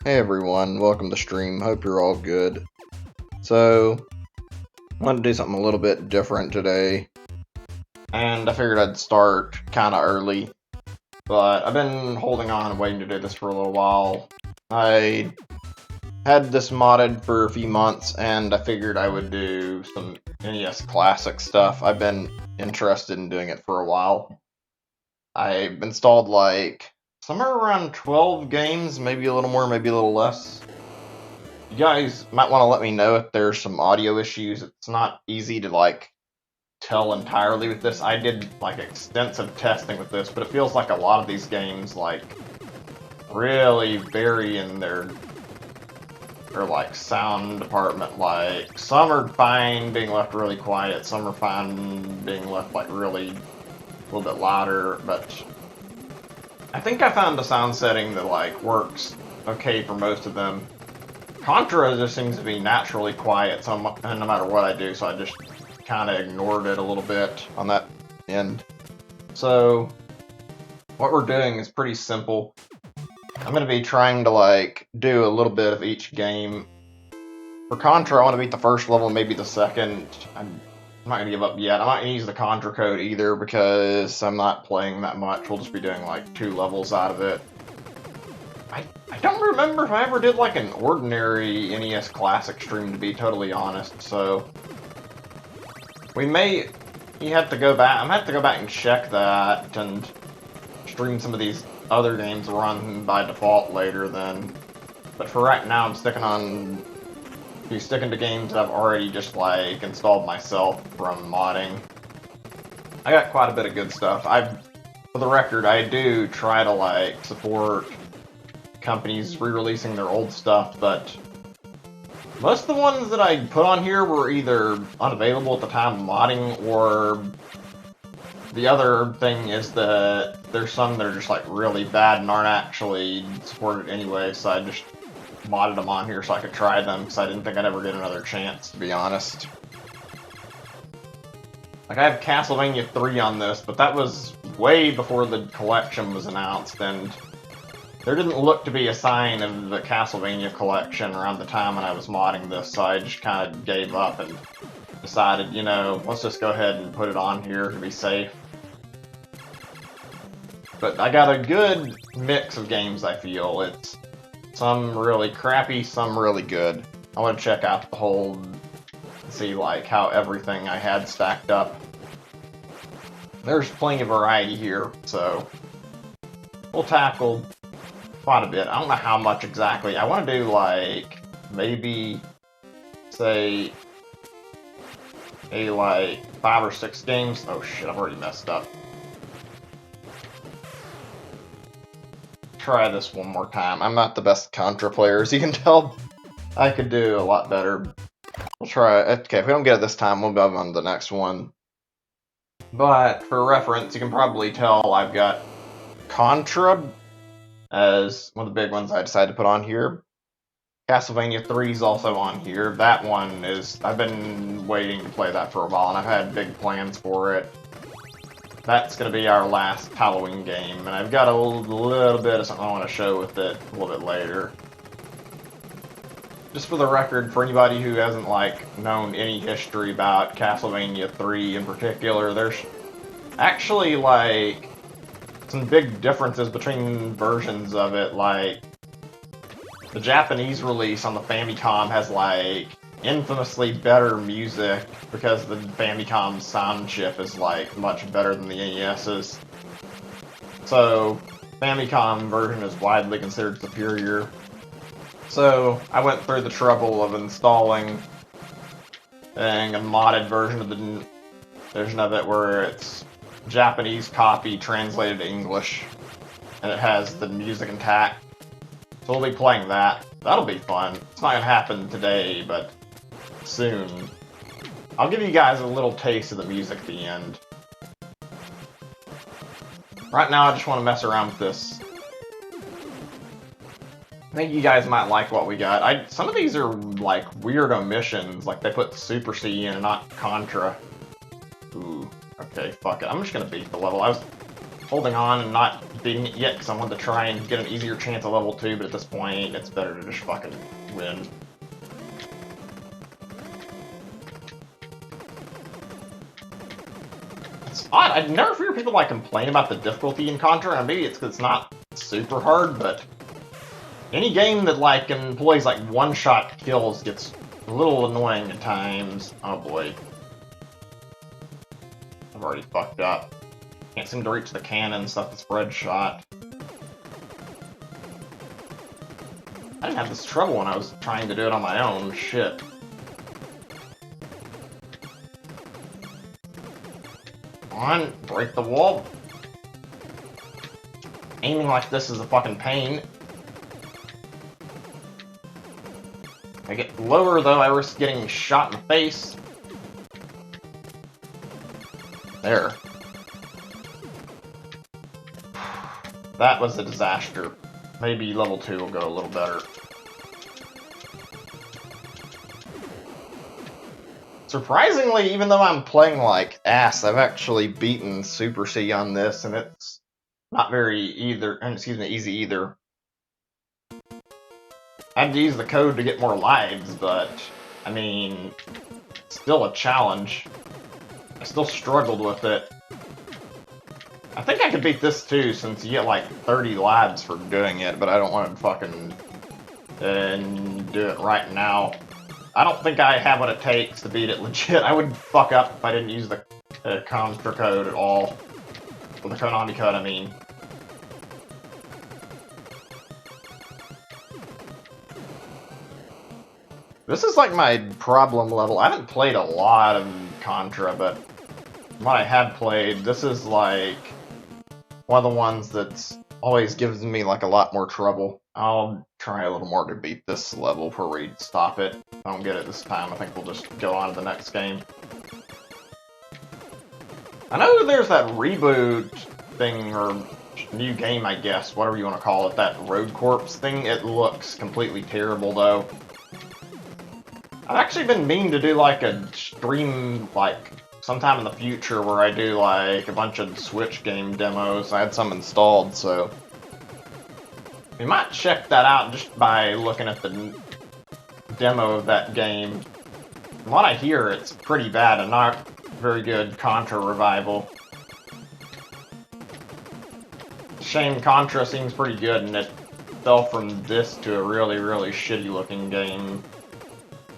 Hey everyone, welcome to stream. Hope you're all good. So, I wanted to do something a little bit different today, and I figured I'd start kind of early, but I've been holding on and waiting to do this for a little while. I had this modded for a few months, and I figured I would do some NES Classic stuff. I've been interested in doing it for a while. I've installed like somewhere around 12 games, maybe a little more, maybe a little less. You guys might want to let me know if there's some audio issues. It's not easy to tell entirely with this. I did extensive testing with this, but it feels like a lot of these games really vary in their sound department. Like some are fine being left really quiet, some are fine being left really a little bit louder, but I think I found a sound setting that works okay for most of them. Contra just seems to be naturally quiet, so no matter what I do, so I just kind of ignored it a little bit on that end. So, what we're doing is pretty simple. I'm going to be trying to do a little bit of each game. For Contra, I want to beat the first level, maybe the second. I'm not going to give up yet. I'm not going to use the Contra code either because I'm not playing that much. We'll just be doing 2 levels out of it. I don't remember if I ever did an ordinary NES Classic stream, to be totally honest, so you have to go back, I'm gonna have to go back and check that and stream some of these other games run by default later then. But for right now, I'm sticking to games that I've already just installed myself from modding. I got quite a bit of good stuff. For the record, I do try to support companies re-releasing their old stuff, but most of the ones that I put on here were either unavailable at the time of modding, or the other thing is that there's some that are just really bad and aren't actually supported anyway, so I just modded them on here so I could try them, because I didn't think I'd ever get another chance, to be honest. I have Castlevania 3 on this, but that was way before the collection was announced, and there didn't look to be a sign of the Castlevania collection around the time when I was modding this, so I just kind of gave up and decided, let's just go ahead and put it on here to be safe. But I got a good mix of games, I feel. It's some really crappy, some really good. I want to check out the whole, see how everything I had stacked up. There's plenty of variety here, so we'll tackle quite a bit. I don't know how much exactly. I want to do maybe say a 5 or 6 games. Oh shit, I've already messed up. Try this one more time. I'm not the best Contra player, as you can tell. I could do a lot better. We'll try. Okay, if we don't get it this time, we'll move on to the next one. But for reference, you can probably tell I've got Contra as one of the big ones I decided to put on here. Castlevania 3 is also on here. That one is, I've been waiting to play that for a while, and I've had big plans for it. That's going to be our last Halloween game, and I've got a little bit of something I want to show with it a little bit later. Just for the record, for anybody who hasn't known any history about Castlevania 3 in particular, there's actually some big differences between versions of it. The Japanese release on the Famicom has infamously better music because the Famicom's sound chip is much better than the NES's. So Famicom version is widely considered superior. So I went through the trouble of installing a modded version of it where it's Japanese copy translated to English, and it has the music intact. So we'll be playing that. That'll be fun. It's not gonna happen today, but soon. I'll give you guys a little taste of the music at the end. Right now, I just want to mess around with this. I think you guys might like what we got. Some of these are weird omissions, they put Super C in and not Contra. Ooh, okay, fuck it. I'm just gonna beat the level. holding on and not beating it yet because I want to try and get an easier chance at level 2, but at this point, it's better to just fucking win. It's odd, I never hear people like complain about the difficulty in Contra, and maybe it's because it's not super hard, but any game that like employs like one-shot kills gets a little annoying at times. Oh boy. I've already fucked up. Can't seem to reach the cannon, stuff the spread shot. I didn't have this trouble when I was trying to do it on my own. Shit. Come on, break the wall. Aiming like this is a fucking pain. If I get lower though, I risk getting shot in the face. There. That was a disaster. Maybe level 2 will go a little better. Surprisingly, even though I'm playing like ass, I've actually beaten Super C on this, and it's not very easy either. I had to use the code to get more lives, but, I mean, still a challenge. I still struggled with it. I think I could beat this too, since you get like 30 lives for doing it, but I don't want to fucking do it right now. I don't think I have what it takes to beat it legit. I would fuck up if I didn't use the Contra code at all. Or the Konami code, I mean. This is like my problem level. I haven't played a lot of Contra, but what I have played, this is like one of the ones that's always gives me like a lot more trouble. I'll try a little more to beat this level before we stop it. If I don't get it this time, I think we'll just go on to the next game. I know there's that reboot thing, or new game, I guess, whatever you want to call it, that Road Corps thing. It looks completely terrible, though. I've actually been meaning to do like a stream, like, sometime in the future where I do like a bunch of Switch game demos. I had some installed, so we might check that out just by looking at the demo of that game. From what I hear, it's pretty bad and not very good Contra revival. Shame Contra seems pretty good, and it fell from this to a really, really shitty looking game.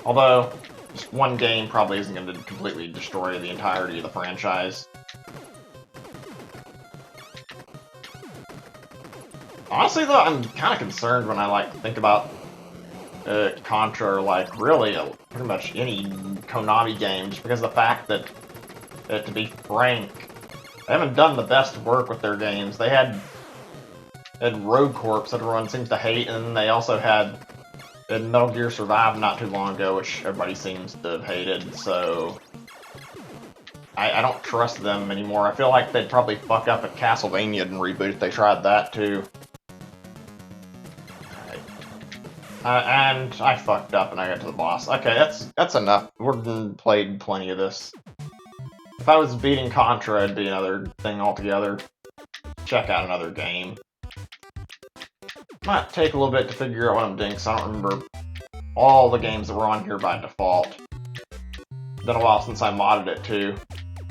Although, just one game probably isn't going to completely destroy the entirety of the franchise. Honestly, though, I'm kind of concerned when I, like, think about Contra, or, like, really, pretty much any Konami game, just because of the fact that, to be frank, they haven't done the best work with their games. They had Road Corps that everyone seems to hate, and then they also had Metal Gear Survive not too long ago, which everybody seems to have hated, so I don't trust them anymore. I feel like they'd probably fuck up at Castlevania and reboot if they tried that too. And I fucked up and I got to the boss. Okay, that's enough. We've played plenty of this. If I was beating Contra, it'd be another thing altogether. Check out another game. Might take a little bit to figure out what I'm doing, because I don't remember all the games that were on here by default. Been a while since I modded it too.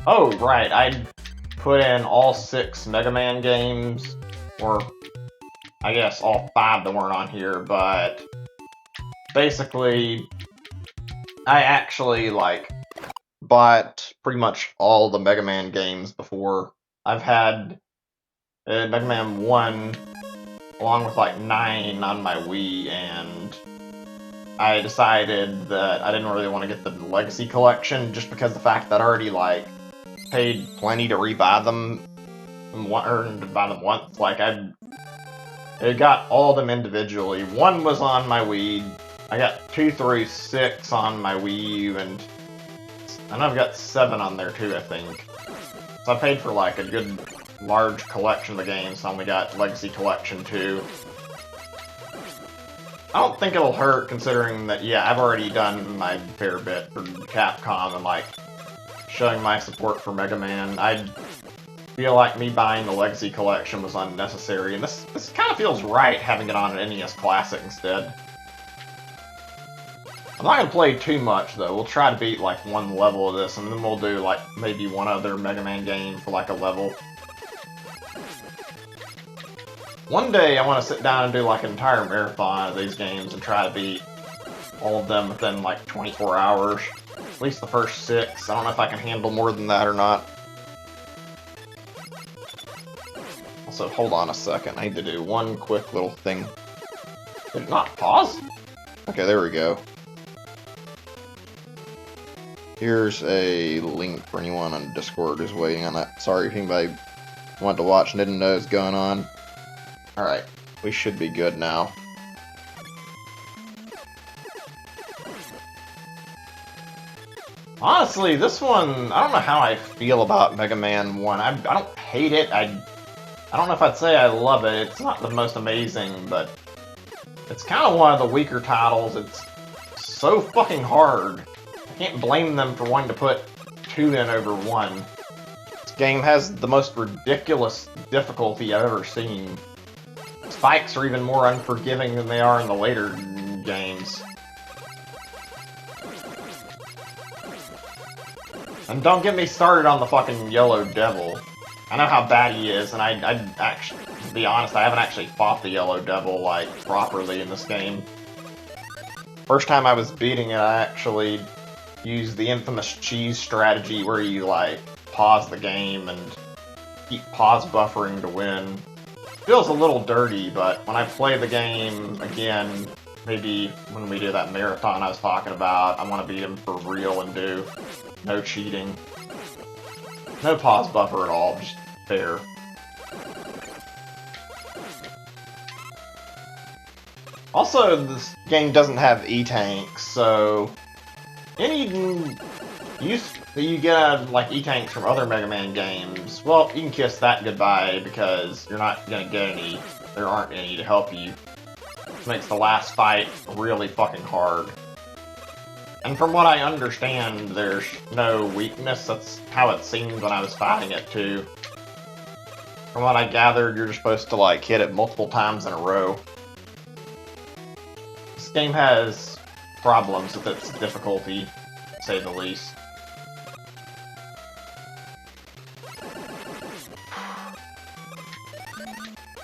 Oh, right, I put in all 6 Mega Man games, or I guess all 5 that weren't on here, but basically, I actually, like, bought pretty much all the Mega Man games before. I've had Mega Man 1, along with, like, 9 on my Wii, and I decided that I didn't really want to get the Legacy Collection, just because of the fact that I already, like, paid plenty to rebuy them, or to buy them once. Like, I got all of them individually. 1 was on my Wii, I got 2 through 6 on my Wii U, and I've got 7 on there too, I think. So I paid for, like, a good large collection of the games, so I only got Legacy Collection 2. I don't think it'll hurt, considering that, yeah, I've already done my fair bit for Capcom and, like, showing my support for Mega Man. feel like me buying the Legacy Collection was unnecessary, and this kind of feels right having it on an NES Classic instead. I'm not gonna play too much though. We'll try to beat like one level of this, and then we'll do like maybe one other Mega Man game for like a level. One day I want to sit down and do like an entire marathon of these games and try to beat all of them within like 24 hours. At least the first 6. I don't know if I can handle more than that or not. Also, hold on a second. I need to do one quick little thing. Did it not pause? Okay, there we go. Here's a link for anyone on Discord who's waiting on that. Sorry if anybody wanted to watch and didn't know what's going on. Alright, we should be good now. Honestly, this one, I don't know how I feel about Mega Man 1. I don't hate it. I don't know if I'd say I love it. It's not the most amazing, but it's kind of one of the weaker titles. It's so fucking hard. I can't blame them for wanting to put 2 in over 1. This game has the most ridiculous difficulty I've ever seen. Spikes are even more unforgiving than they are in the later games. And don't get me started on the fucking Yellow Devil. I know how bad he is, and I actually, to be honest, I haven't actually fought the Yellow Devil, like, properly in this game. First time I was beating it, I actually used the infamous cheese strategy where you, like, pause the game and keep pause buffering to win. Feels a little dirty, but when I play the game again, maybe when we do that marathon I was talking about, I want to beat him for real and do no cheating. No pause buffer at all, just fair. Also, this game doesn't have E-Tanks, so any use that you get out of, like, E-Tanks from other Mega Man games, well, you can kiss that goodbye because you're not gonna get any, there aren't any to help you. Which makes the last fight really fucking hard. And from what I understand, there's no weakness. That's how it seemed when I was fighting it, too. From what I gathered, you're just supposed to, like, hit it multiple times in a row. This game has problems with its difficulty, to say the least.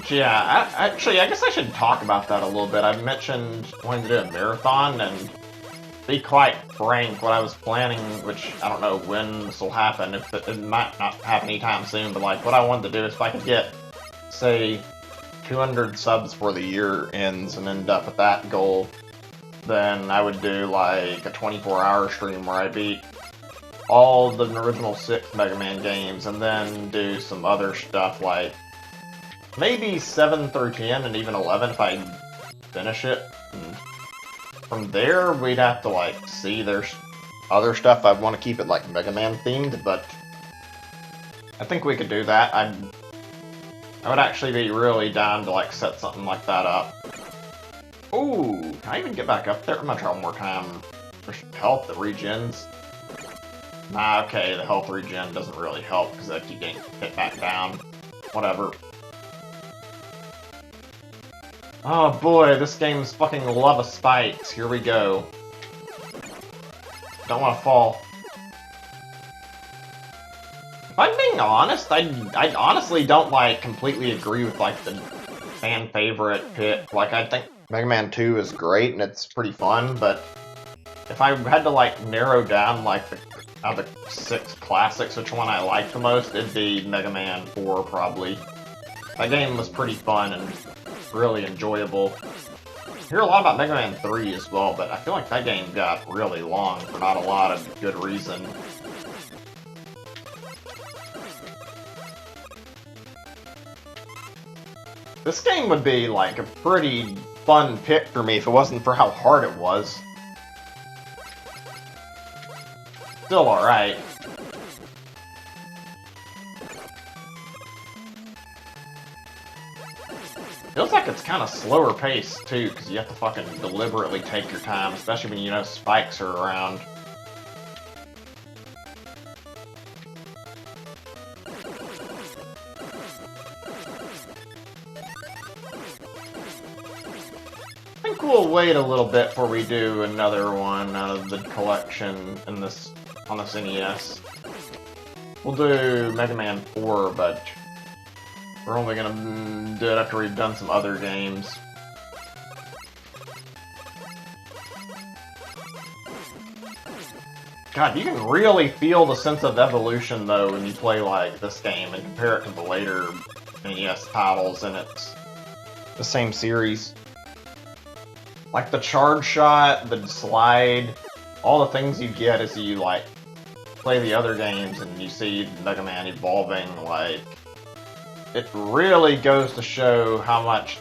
Yeah, I guess I should talk about that a little bit. I mentioned wanting to do a marathon, and to be quite frank, what I was planning, which I don't know when this will happen, if it might not happen anytime soon, but like what I wanted to do is if I could get, say, 200 subs before the year ends and end up at that goal, then I would do like a 24-hour stream where I beat all the original 6 Mega Man games and then do some other stuff like maybe 7 through 10 and even 11 if I finish it. And from there, we'd have to, like, see there's other stuff. I'd want to keep it, like, Mega Man themed, but I think we could do that. I would actually be really down to, like, set something like that up. Ooh, can I even get back up there? I'm gonna try one more time. There's health that regens. Nah, okay, the health regen doesn't really help because I keep getting hit back down. Whatever. Oh boy, this game's fucking lava spikes. Here we go. Don't want to fall. If I'm being honest, I honestly don't, like, completely agree with, like, the fan favorite pick. Like, I think Mega Man 2 is great and it's pretty fun, but if I had to, like, narrow down, like, out of the 6 classics, which one I like the most, it'd be Mega Man 4, probably. That game was pretty fun and really enjoyable. I hear a lot about Mega Man 3 as well, but I feel like that game got really long for not a lot of good reason. This game would be, like, a pretty fun pick for me if it wasn't for how hard it was. Still alright. Feels like it's kind of slower paced, too, because you have to fucking deliberately take your time, especially when you know spikes are around. wait a little bit before we do another one out of the collection on this NES. We'll do Mega Man 4, but we're only gonna do it after we've done some other games. God, you can really feel the sense of evolution, though, when you play, like, this game and compare it to the later NES titles, and it's the same series. Like, the charge shot, the slide, all the things you get as you, like, play the other games and you see Mega Man evolving, like, it really goes to show how much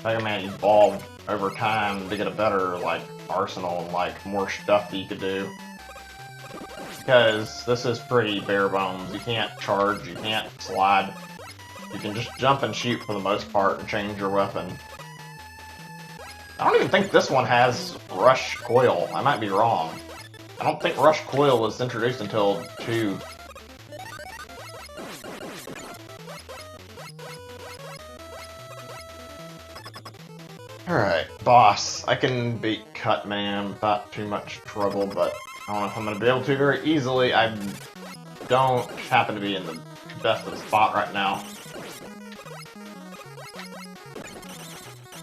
Mega Man evolved over time to get a better, like, arsenal and, like, more stuff that you could do. Because this is pretty bare bones. You can't charge, you can't slide. You can just jump and shoot for the most part and change your weapon. I don't even think this one has Rush Coil. I might be wrong. I don't think Rush Coil was introduced until 2. Alright, boss. I can beat Cutman without too much trouble, but I don't know if I'm going to be able to very easily. I don't happen to be in the best of the spot right now.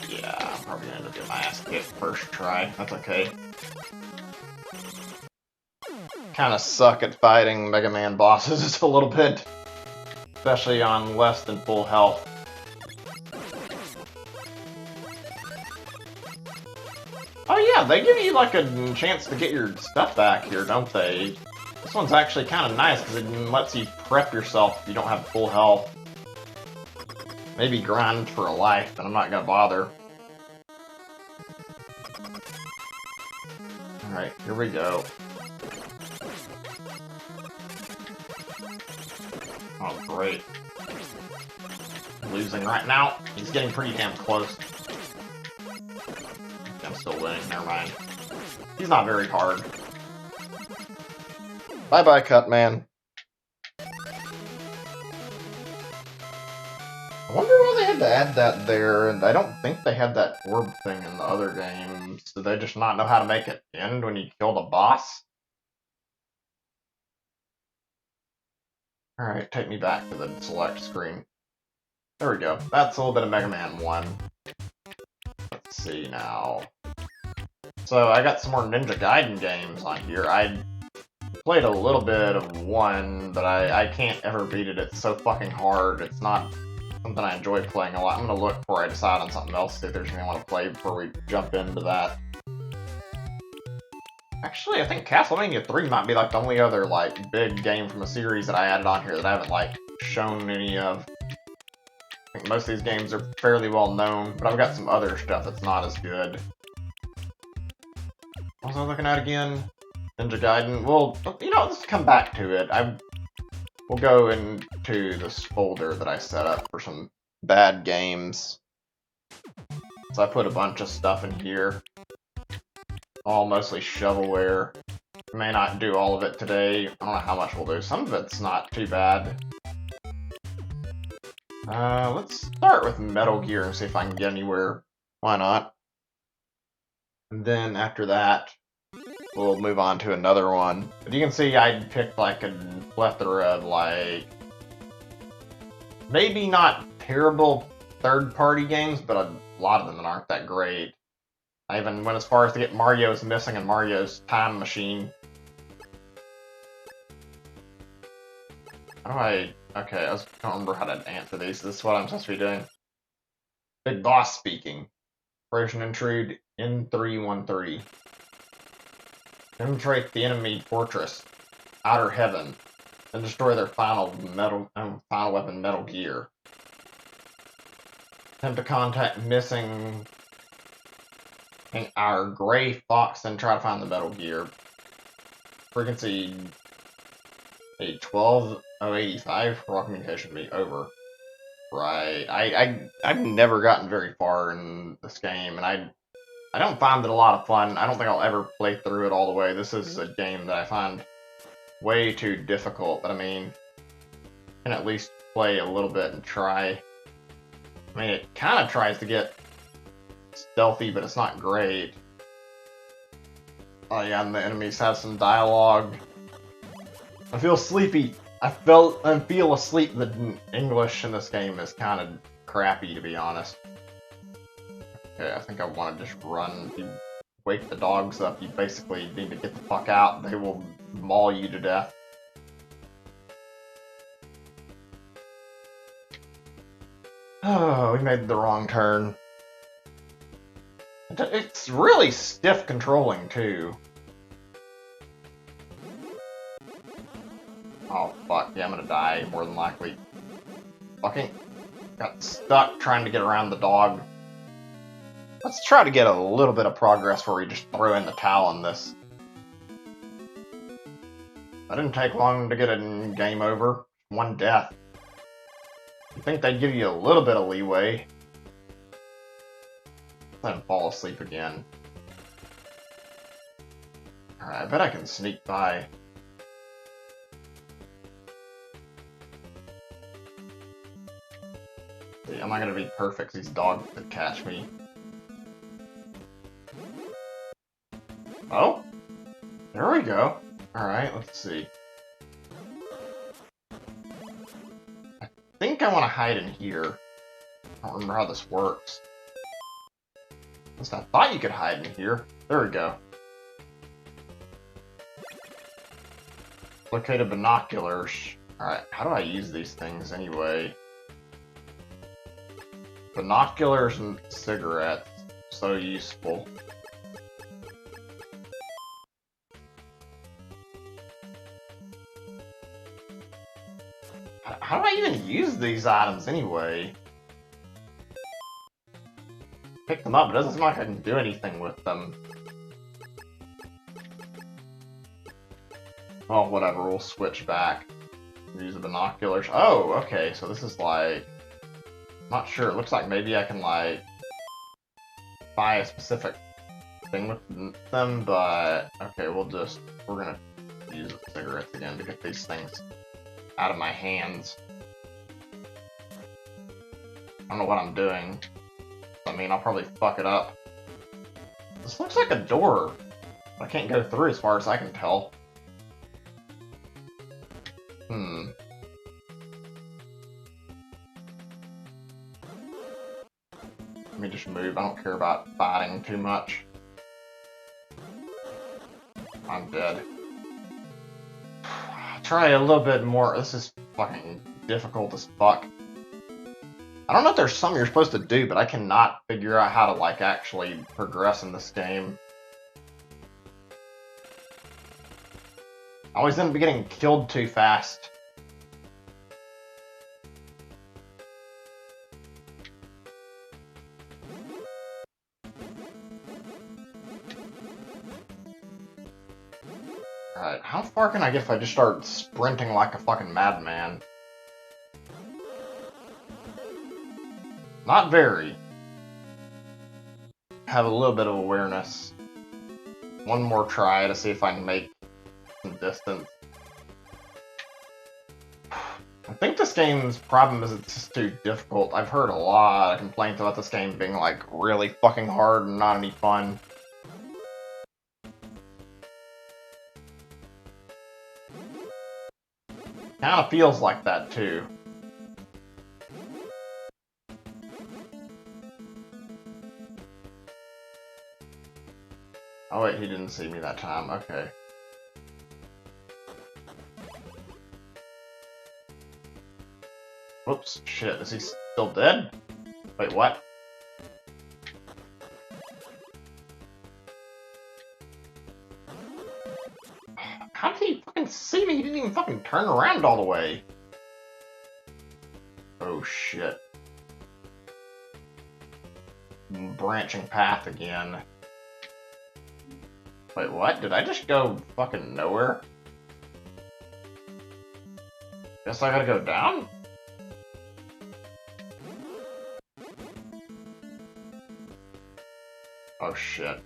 Yeah, I'm probably going to end up getting my ass kicked first try. That's okay. Kind of suck at fighting Mega Man bosses just a little bit. Especially on less than full health. Oh yeah, they give you like a chance to get your stuff back here, don't they? This one's actually kind of nice because it lets you prep yourself if you don't have full health. Maybe grind for a life, but I'm not gonna bother. Alright, here we go. Oh great. Losing right now. He's getting pretty damn close. I'm still winning, never mind. He's not very hard. Bye-bye, Cutman. I wonder why they had to add that there, and I don't think they had that orb thing in the other games. Did they just not know how to make it end when you killed a boss? Alright, take me back to the select screen. There we go. That's a little bit of Mega Man 1. Let's see now. So I got some more Ninja Gaiden games on here. I played a little bit of 1, but I can't ever beat it. It's so fucking hard. It's not something I enjoy playing a lot. I'm gonna look before I decide on something else, see if there's anything I want to play before we jump into that. Actually, I think Castlevania 3 might be like the only other like big game from a series that I added on here that I haven't like shown any of. I think most of these games are fairly well known, but I've got some other stuff that's not as good. What was I looking at again? Ninja Gaiden. Well, you know, let's come back to it. We'll go into this folder that I set up for some bad games. So I put a bunch of stuff in here. All mostly shovelware. May not do all of it today. I don't know how much we'll do. Some of it's not too bad. Let's start with Metal Gear and see if I can get anywhere. Why not? And then after that, we'll move on to another one. But you can see I picked like a plethora of like, maybe not terrible third-party games, but a lot of them that aren't that great. I even went as far as to get Mario's Missing and Mario's Time Machine. How do I... Okay, I don't remember how to answer these. This is what I'm supposed to be doing. Big Boss speaking. Operation Intrude N313. Penetrate the enemy fortress, Outer Heaven, and destroy their final weapon, Metal Gear. Attempt to contact missing our Gray Fox and try to find the Metal Gear. Frequency a 12085 raw communication be over. Right. I've never gotten very far in this game, and I don't find it a lot of fun. I don't think I'll ever play through it all the way. This is a game that I find way too difficult, but I mean, I can at least play a little bit and try. I mean, it kind of tries to get stealthy, but it's not great. Oh yeah, and the enemies have some dialogue. I feel sleepy. I feel asleep. The English in this game is kind of crappy, to be honest. Okay, I think I want to just run. If you wake the dogs up, you basically need to get the fuck out. They will maul you to death. Oh, we made the wrong turn. It's really stiff controlling, too. Oh, fuck. Yeah, I'm gonna die, more than likely. Fucking got stuck trying to get around the dog. Let's try to get a little bit of progress where we just throw in the towel on this. That didn't take long to get a game over. One death. You think they'd give you a little bit of leeway. Then fall asleep again. Alright, I bet I can sneak by. See, I'm not gonna be perfect, these dogs could catch me. Oh? There we go. Alright, let's see. I think I want to hide in here. I don't remember how this works. At least I thought you could hide in here. There we go. Located binoculars. Alright, how do I use these things anyway? Binoculars and cigarettes. So useful. How do I even use these items anyway? Pick them up, it doesn't seem like I can do anything with them. Well, whatever, we'll switch back. Use the binoculars. Oh, okay, so this is like... Not sure, it looks like maybe I can like... buy a specific thing with them, but... Okay, we're gonna use the cigarettes again to get these things out of my hands. I don't know what I'm doing. I mean, I'll probably fuck it up. This looks like a door. I can't go through as far as I can tell. Let me just move. I don't care about fighting too much. I'm dead. Try a little bit more. This is fucking difficult as fuck. I don't know if there's something you're supposed to do, but I cannot figure out how to, like, actually progress in this game. I always end up getting killed too fast. Alright, how far can I get if I just start sprinting like a fucking madman? Not very. Have a little bit of awareness. One more try to see if I can make some distance. I think this game's problem is it's just too difficult. I've heard a lot of complaints about this game being like really fucking hard and not any fun. Kinda feels like that too. Oh wait, he didn't see me that time, okay. Whoops, shit, is he still dead? Wait, what? How did he fucking see me? He didn't even fucking turn around all the way. Oh shit. Branching path again. Wait, what? Did I just go fucking nowhere? Guess I gotta go down? Oh shit.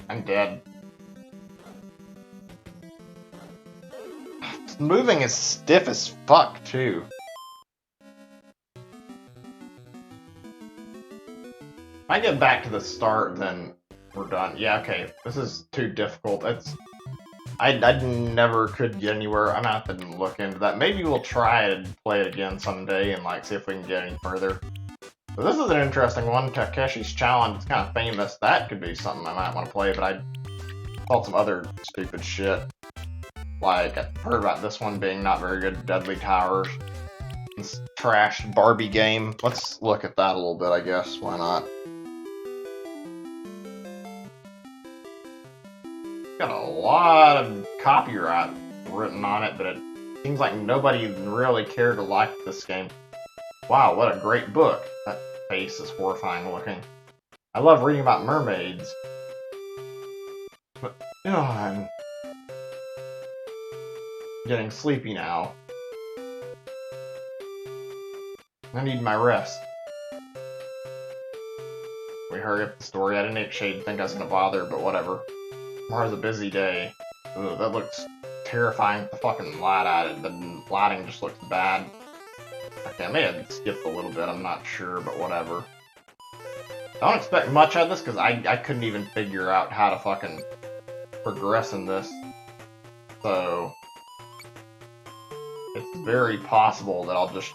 I'm dead. moving is stiff as fuck, too. If I get back to the start, then we're done. Yeah, okay. This is too difficult. I never could get anywhere. I'm gonna have to look into that. Maybe we'll try and play it again someday and like see if we can get any further. But this is an interesting one. Takeshi's Challenge. It's kind of famous. That could be something I might want to play, but I saw some other stupid shit. Like, I've heard about this one being not very good. Deadly Towers. This trashed Barbie game. Let's look at that a little bit, I guess. Why not? Got a lot of copyright written on it, but it seems like nobody really cared to like this game. Wow, what a great book. That face is horrifying looking. I love reading about mermaids. But, I'm getting sleepy now. I need my rest. We hurry up the story. I didn't think I was gonna bother, but whatever. Tomorrow's a busy day. Ugh, that looks terrifying. The fucking light at it. The lighting just looks bad. Okay, I may have skipped a little bit. I'm not sure, but whatever. I don't expect much out of this because I couldn't even figure out how to fucking progress in this. So it's very possible that I'll just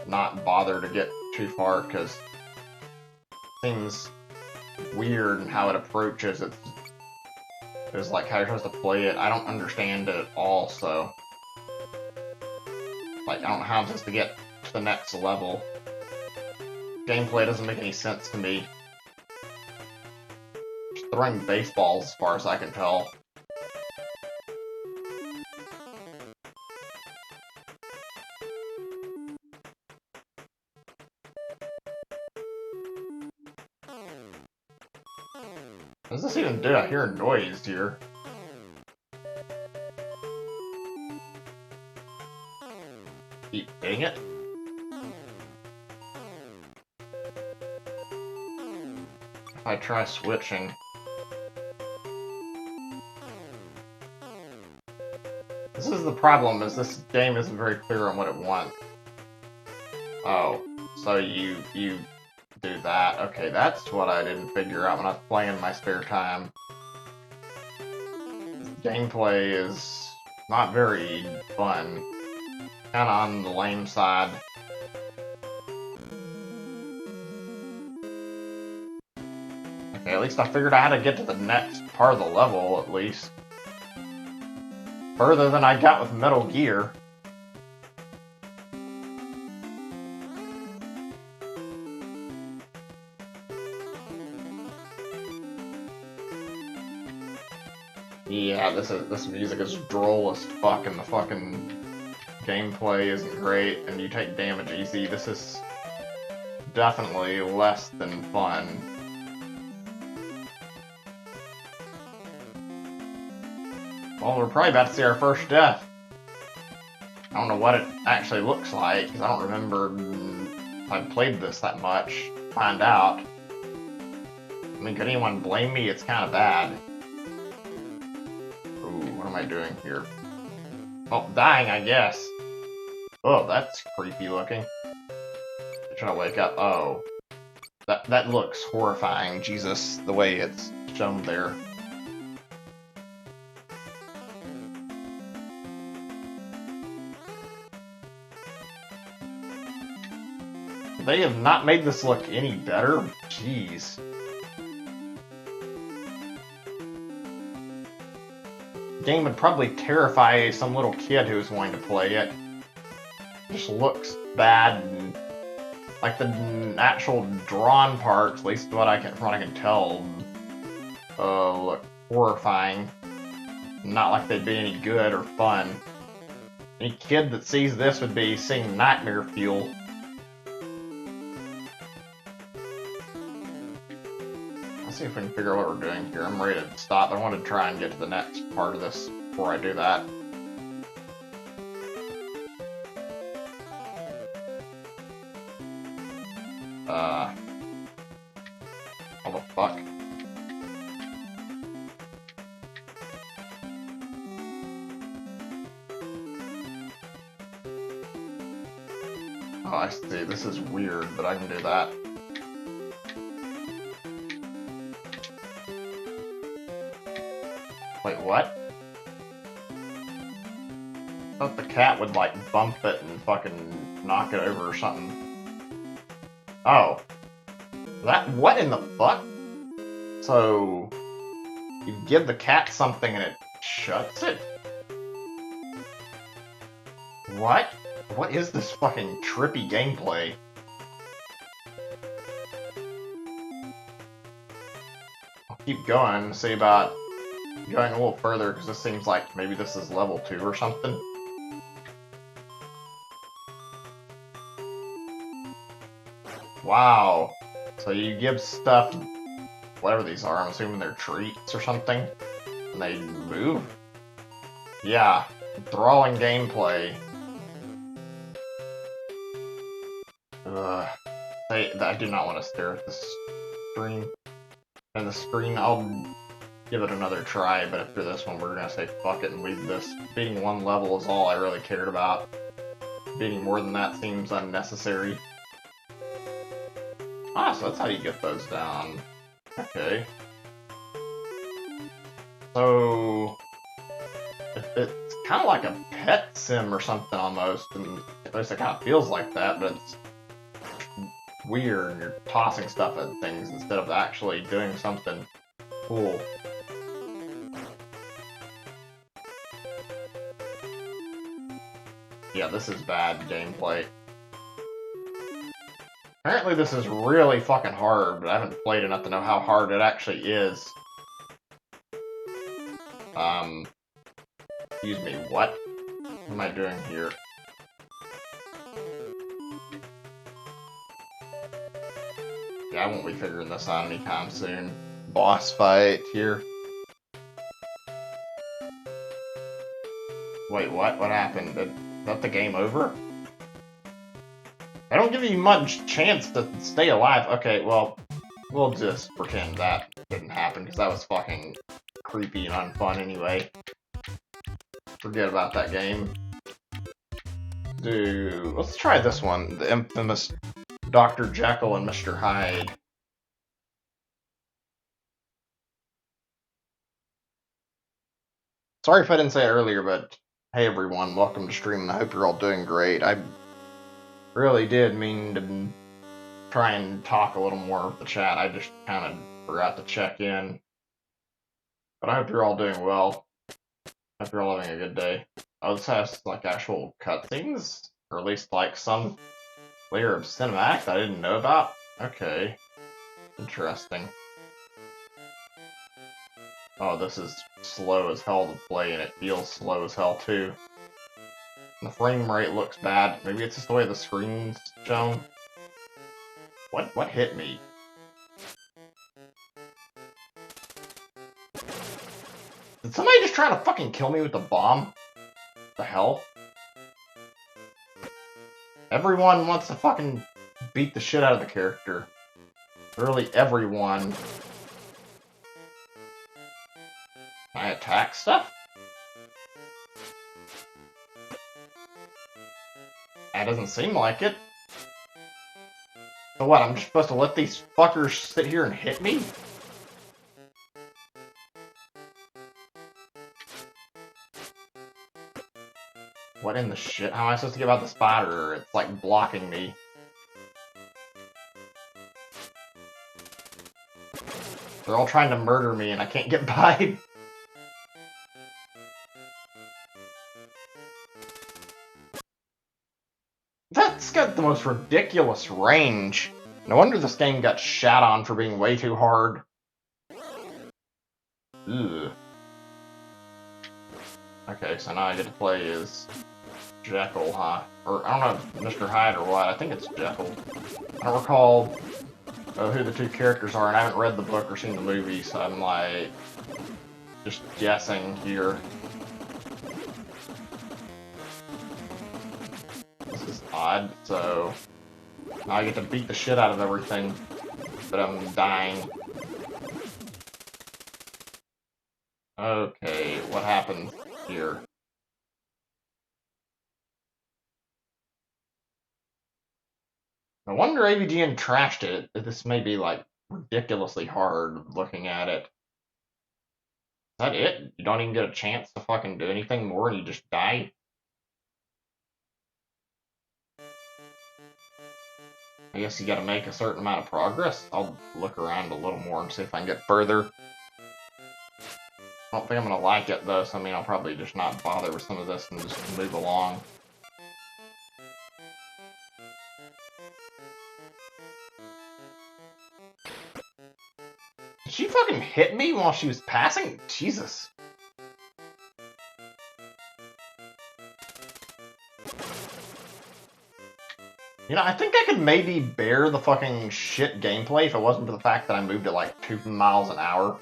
not bother to get too far because it seems weird in how it approaches. It's like how you're supposed to play it. I don't understand it at all, so like I don't know how I'm supposed to get to the next level. Gameplay doesn't make any sense to me. Just throwing baseballs as far as I can tell. What does this even do? I hear a noise here. Keep hitting it. If I try switching. This is the problem, is this game isn't very clear on what it wants. Oh, so you do that. Okay, that's what I didn't figure out when I was playing in my spare time. Gameplay is not very fun. Kinda on the lame side. Okay, at least I figured out how to get to the next part of the level, at least. Further than I got with Metal Gear. Yeah, this music is droll as fuck, and the fucking gameplay isn't great, and you take damage easy. This is definitely less than fun. Well, we're probably about to see our first death. I don't know what it actually looks like, because I don't remember if I played this that much. Find out. I mean, could anyone blame me? It's kind of bad. What am I doing here? Oh, dying, I guess. Oh, that's creepy looking. I'm trying to wake up. Oh. That looks horrifying. Jesus, the way it's shown there. They have not made this look any better? Jeez. Game would probably terrify some little kid who's wanting to play it. It just looks bad, and like the actual drawn parts, at least from what I can tell, look horrifying. Not like they'd be any good or fun. Any kid that sees this would be seeing nightmare fuel. Let's see if we can figure out what we're doing here. I'm ready to stop. I want to try and get to the next part of this before I do that. What the fuck? Oh, I see. This is weird, but I can do that. Wait, what? I thought the cat would, like, bump it and fucking knock it over or something. Oh. What in the fuck? So, you give the cat something and it shuts it? What? What is this fucking trippy gameplay? I'll keep going and see about going a little further, because this seems like maybe this is level 2 or something. Wow. So you give stuff, whatever these are, I'm assuming they're treats or something, and they move? Yeah. Enthralling gameplay. Ugh. I do not want to stare at this screen. And the screen, I'll give it another try, but after this one we're gonna say fuck it and leave this. Beating one level is all I really cared about. Beating more than that seems unnecessary. Ah, so that's how you get those down. Okay. So... it's kind of like a pet sim or something almost, and at least it kind of feels like that, but it's weird. You're tossing stuff at things instead of actually doing something cool. Yeah, this is bad gameplay. Apparently this is really fucking hard, but I haven't played enough to know how hard it actually is. Excuse me, what? What am I doing here? Yeah, I won't be figuring this out anytime soon. Boss fight here. Wait, what? What happened? Is that the game over? I don't give you much chance to stay alive. Okay, well, we'll just pretend that didn't happen, because that was fucking creepy and unfun anyway. Forget about that game. Dude, let's try this one. The infamous Dr. Jekyll and Mr. Hyde. Sorry if I didn't say it earlier, but hey everyone, welcome to stream, and I hope you're all doing great. I really did mean to try and talk a little more with the chat. I just kind of forgot to check in. But I hope you're all doing well. I hope you're all having a good day. Oh, this has like actual cutscenes? Or at least like some layer of cinematic that I didn't know about? Okay. Interesting. Oh, this is slow as hell to play, and it feels slow as hell too. And the frame rate looks bad. Maybe it's just the way the screen's shown. What hit me? Did somebody just try to fucking kill me with the bomb? The hell? Everyone wants to fucking beat the shit out of the character. Literally everyone. Can I attack stuff? That doesn't seem like it. So what, I'm just supposed to let these fuckers sit here and hit me? What in the shit? How am I supposed to get out the spider? It's like blocking me. They're all trying to murder me and I can't get by. That's got the most ridiculous range. No wonder this game got shat on for being way too hard. Ugh. Okay, so now I get to play as Jekyll, huh? Or, I don't know if Mr. Hyde or what. I think it's Jekyll. I don't recall who the two characters are, and I haven't read the book or seen the movie, so I'm like just guessing here. This is odd, so now I get to beat the shit out of everything, but I'm dying. Okay, what happens here? No wonder AVGN trashed it. This may be, like, ridiculously hard looking at it. Is that it? You don't even get a chance to fucking do anything more and you just die? I guess you gotta make a certain amount of progress. I'll look around a little more and see if I can get further. I don't think I'm gonna like it though, so I mean I'll probably just not bother with some of this and just move along. Did she fucking hit me while she was passing? Jesus. You know, I think I could maybe bear the fucking shit gameplay if it wasn't for the fact that I moved at like 2 miles an hour.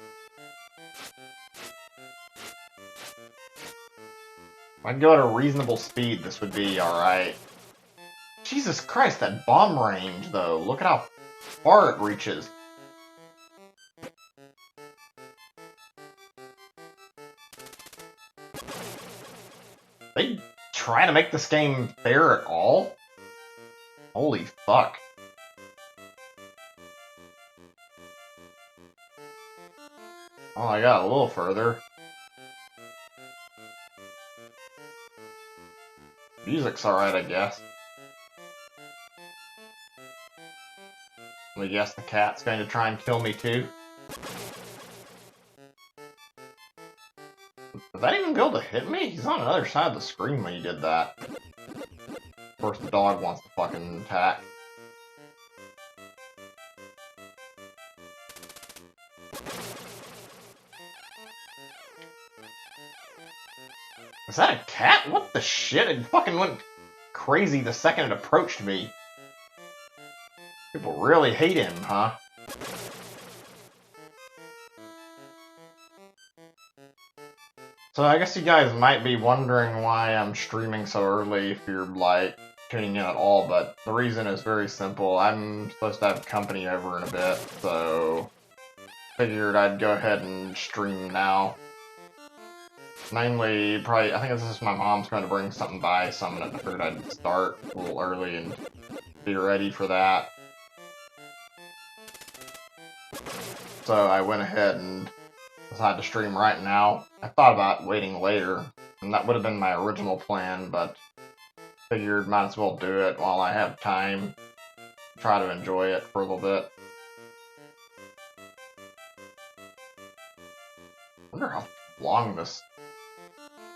If I could go at a reasonable speed, this would be alright. Jesus Christ, that bomb range, though. Look at how far it reaches. They try to make this game fair at all? Holy fuck. Oh, I got a little further. Music's alright, I guess. I guess the cat's going to try and kill me too. Did that even be able to hit me? He's on the other side of the screen when he did that. Of course, the dog wants to fucking attack. Is that a cat? What the shit? It fucking went crazy the second it approached me. People really hate him, huh? So I guess you guys might be wondering why I'm streaming so early if you're, like, tuning in at all, but the reason is very simple. I'm supposed to have company over in a bit, so figured I'd go ahead and stream now. Mainly, probably, I think this is my mom's going to bring something by, so I figured I'd start a little early and be ready for that. So I went ahead and decided to stream right now. I thought about waiting later, and that would have been my original plan, but figured might as well do it while I have time. Try to enjoy it for a little bit. I wonder how long this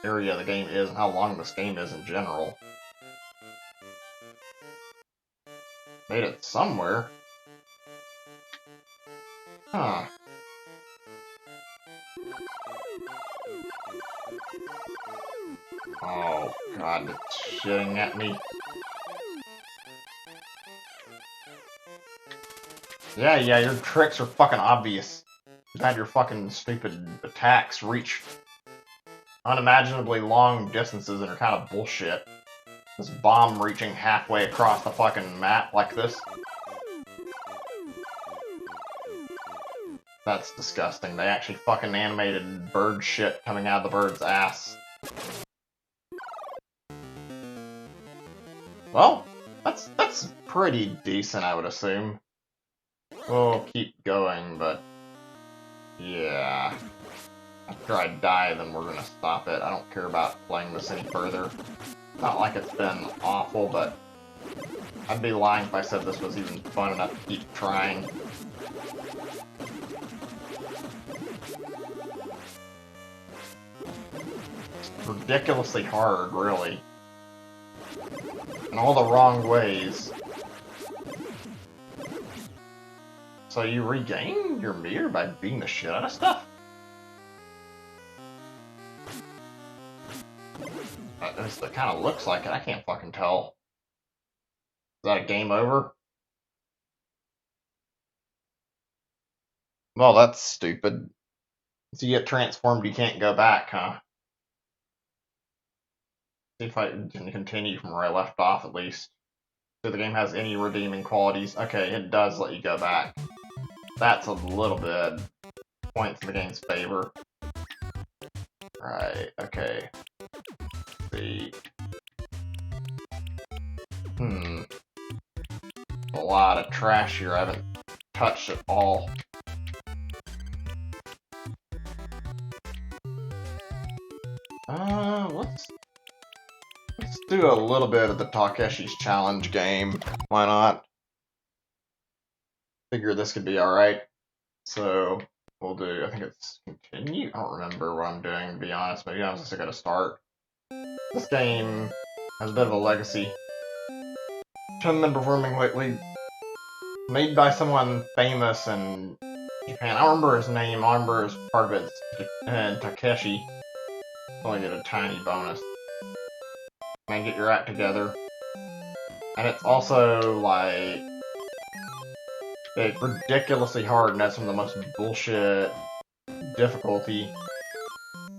area of the game is and how long this game is in general. Made it somewhere. Huh. Oh god, it's shitting at me. Yeah, your tricks are fucking obvious. You've had your fucking stupid attacks reach unimaginably long distances and are kind of bullshit. This bomb reaching halfway across the fucking map like this. That's disgusting. They actually fucking animated bird shit coming out of the bird's ass. Well, that's pretty decent, I would assume. We'll keep going, but yeah. After I die, then we're gonna stop it. I don't care about playing this any further. It's not like it's been awful, but I'd be lying if I said this was even fun enough to keep trying. It's ridiculously hard, really. In all the wrong ways. So you regain your meter by beating the shit out of stuff? It kind of looks like it. I can't fucking tell. Is that a game over? Well, that's stupid. So you get transformed, you can't go back, huh? See if I can continue from where I left off, at least. So the game has any redeeming qualities. Okay, it does let you go back. That's a little bit points in the game's favor. Right, okay. Let's see. lot of trash here I haven't touched at all. Let's do a little bit of the Takeshi's Challenge game. Why not? Figure this could be alright. So, we'll do, I think it's continue? I don't remember what I'm doing, to be honest, but yeah, I just gotta start. This game has a bit of a legacy. Haven't been performing lately. Made by someone famous in Japan. I don't remember his name, I remember his part of it, and Takeshi. Only get a tiny bonus. And get your act together. And it's also, like ridiculously hard, and that's some of the most bullshit difficulty.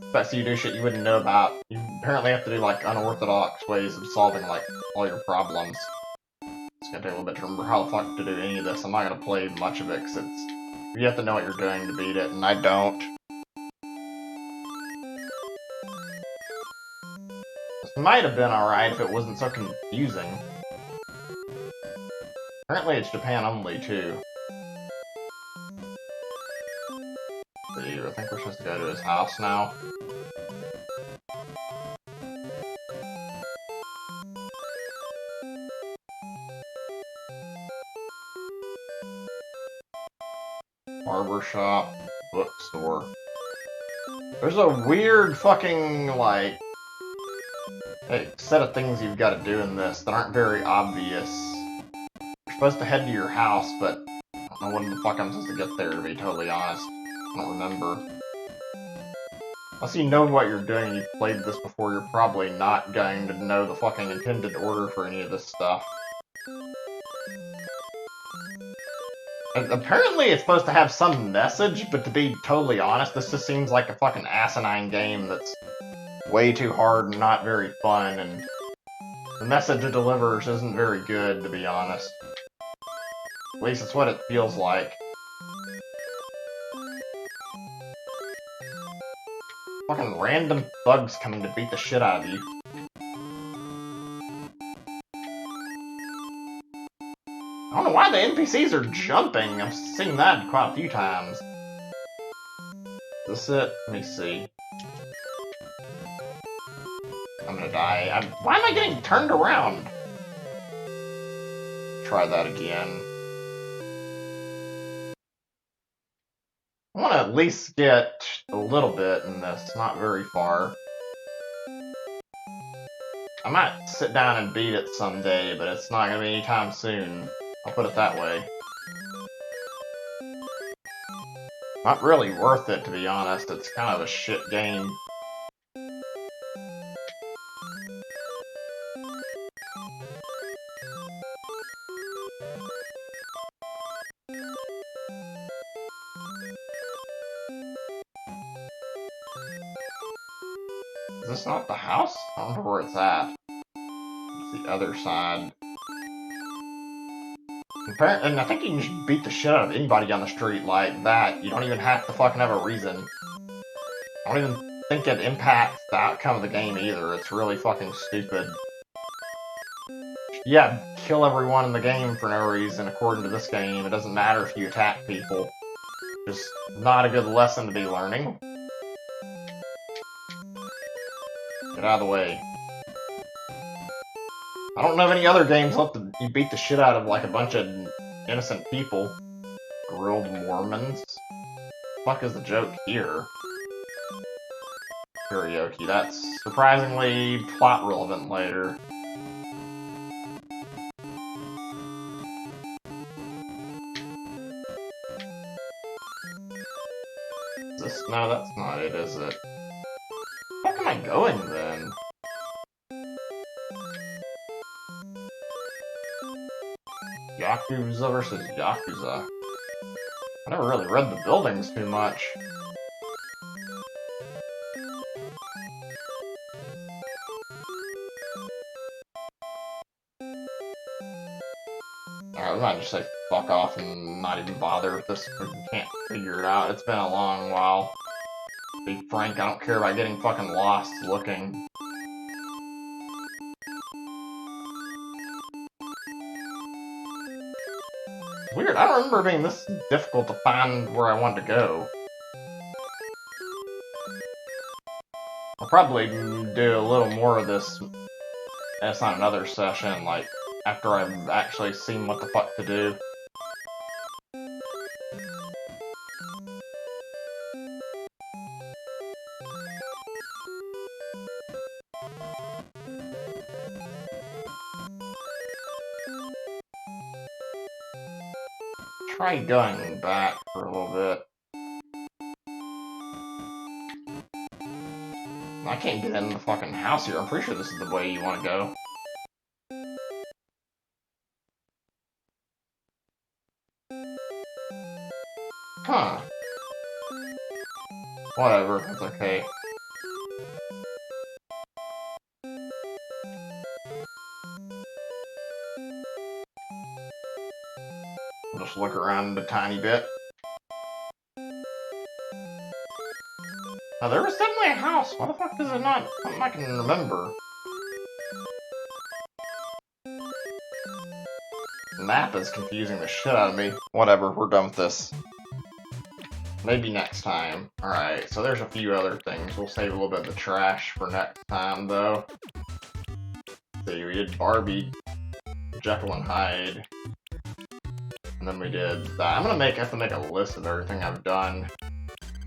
Expects you to do shit you wouldn't know about. You apparently have to do, like, unorthodox ways of solving, like, all your problems. It's gonna take a little bit to remember how the fuck to do any of this. I'm not gonna play much of it, because you have to know what you're doing to beat it, and I don't. This might have been alright if it wasn't so confusing. Apparently it's Japan only, too. I think we're supposed to go to his house now. Barbershop, bookstore. There's a weird fucking, like, set of things you've got to do in this that aren't very obvious. You're supposed to head to your house, but I don't know when the fuck I'm supposed to get there, to be totally honest. I don't remember. Unless you know what you're doing and you've played this before, you're probably not going to know the fucking intended order for any of this stuff. And apparently it's supposed to have some message, but to be totally honest, this just seems like a fucking asinine game that's way too hard and not very fun, and the message it delivers isn't very good, to be honest. At least it's what it feels like. Fucking random thugs coming to beat the shit out of you. I don't know why the NPCs are jumping. I've seen that quite a few times. Is this it? Let me see. I'm gonna die. Why am I getting turned around? Try that again. I want to at least get a little bit in this, not very far. I might sit down and beat it someday, but it's not going to be anytime soon. I'll put it that way. Not really worth it, to be honest. It's kind of a shit game. Is this not the house? I don't know where it's at. It's the other side. And I think you can just beat the shit out of anybody on the street like that. You don't even have to fucking have a reason. I don't even think it impacts the outcome of the game either. It's really fucking stupid. Yeah, kill everyone in the game for no reason, according to this game. It doesn't matter if you attack people. Just not a good lesson to be learning. Get out of the way. I don't know of any other games left to you beat the shit out of like a bunch of innocent people. Grilled Mormons? Fuck is the joke here? Karaoke, that's surprisingly plot relevant later. Is this? No, that's not it, is it? Where am I going then? Yakuza versus Yakuza. I never really read the buildings too much. I might just say fuck off and not even bother with this. We can't figure it out. It's been a long while. To be frank, I don't care about getting fucking lost looking. weird. I don't remember being this difficult to find where I want to go. I'll probably do a little more of this as on another session, like, after I've actually seen what the fuck to do. Try going back for a little bit. I can't get in the fucking house here. I'm pretty sure this is the way you want to go. Huh. Whatever, it's okay. I'll just look around a tiny bit. Now, there was definitely a house. Why the fuck is it not something I can remember? The map is confusing the shit out of me. Whatever, we're done with this. Maybe next time. Alright, so there's a few other things. We'll save a little bit of the trash for next time, though. Let's see, we did Barbie, Jekyll and Hyde. And then we did that. I'm gonna have to make a list of everything I've done.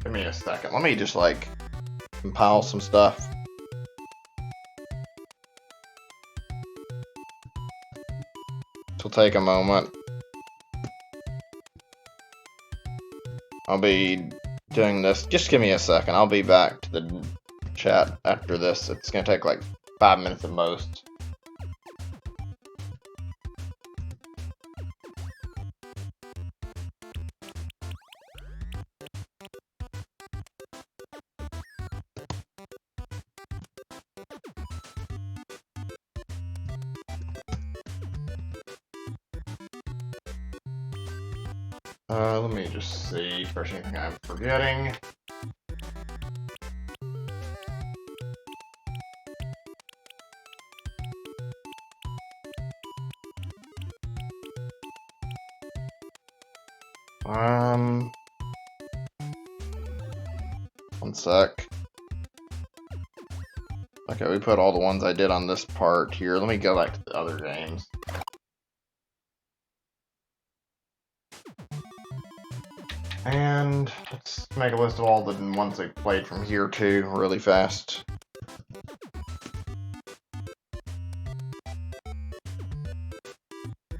Give me a second. Let me just, like, compile some stuff. It'll take a moment. I'll be doing this. Just give me a second. I'll be back to the chat after this. It's gonna take like 5 minutes at most. Let me just see if there's anything I'm forgetting. One sec. Okay, we put all the ones I did on this part here. Let me go back to the other games. And let's make a list of all the ones they played from here too, really fast.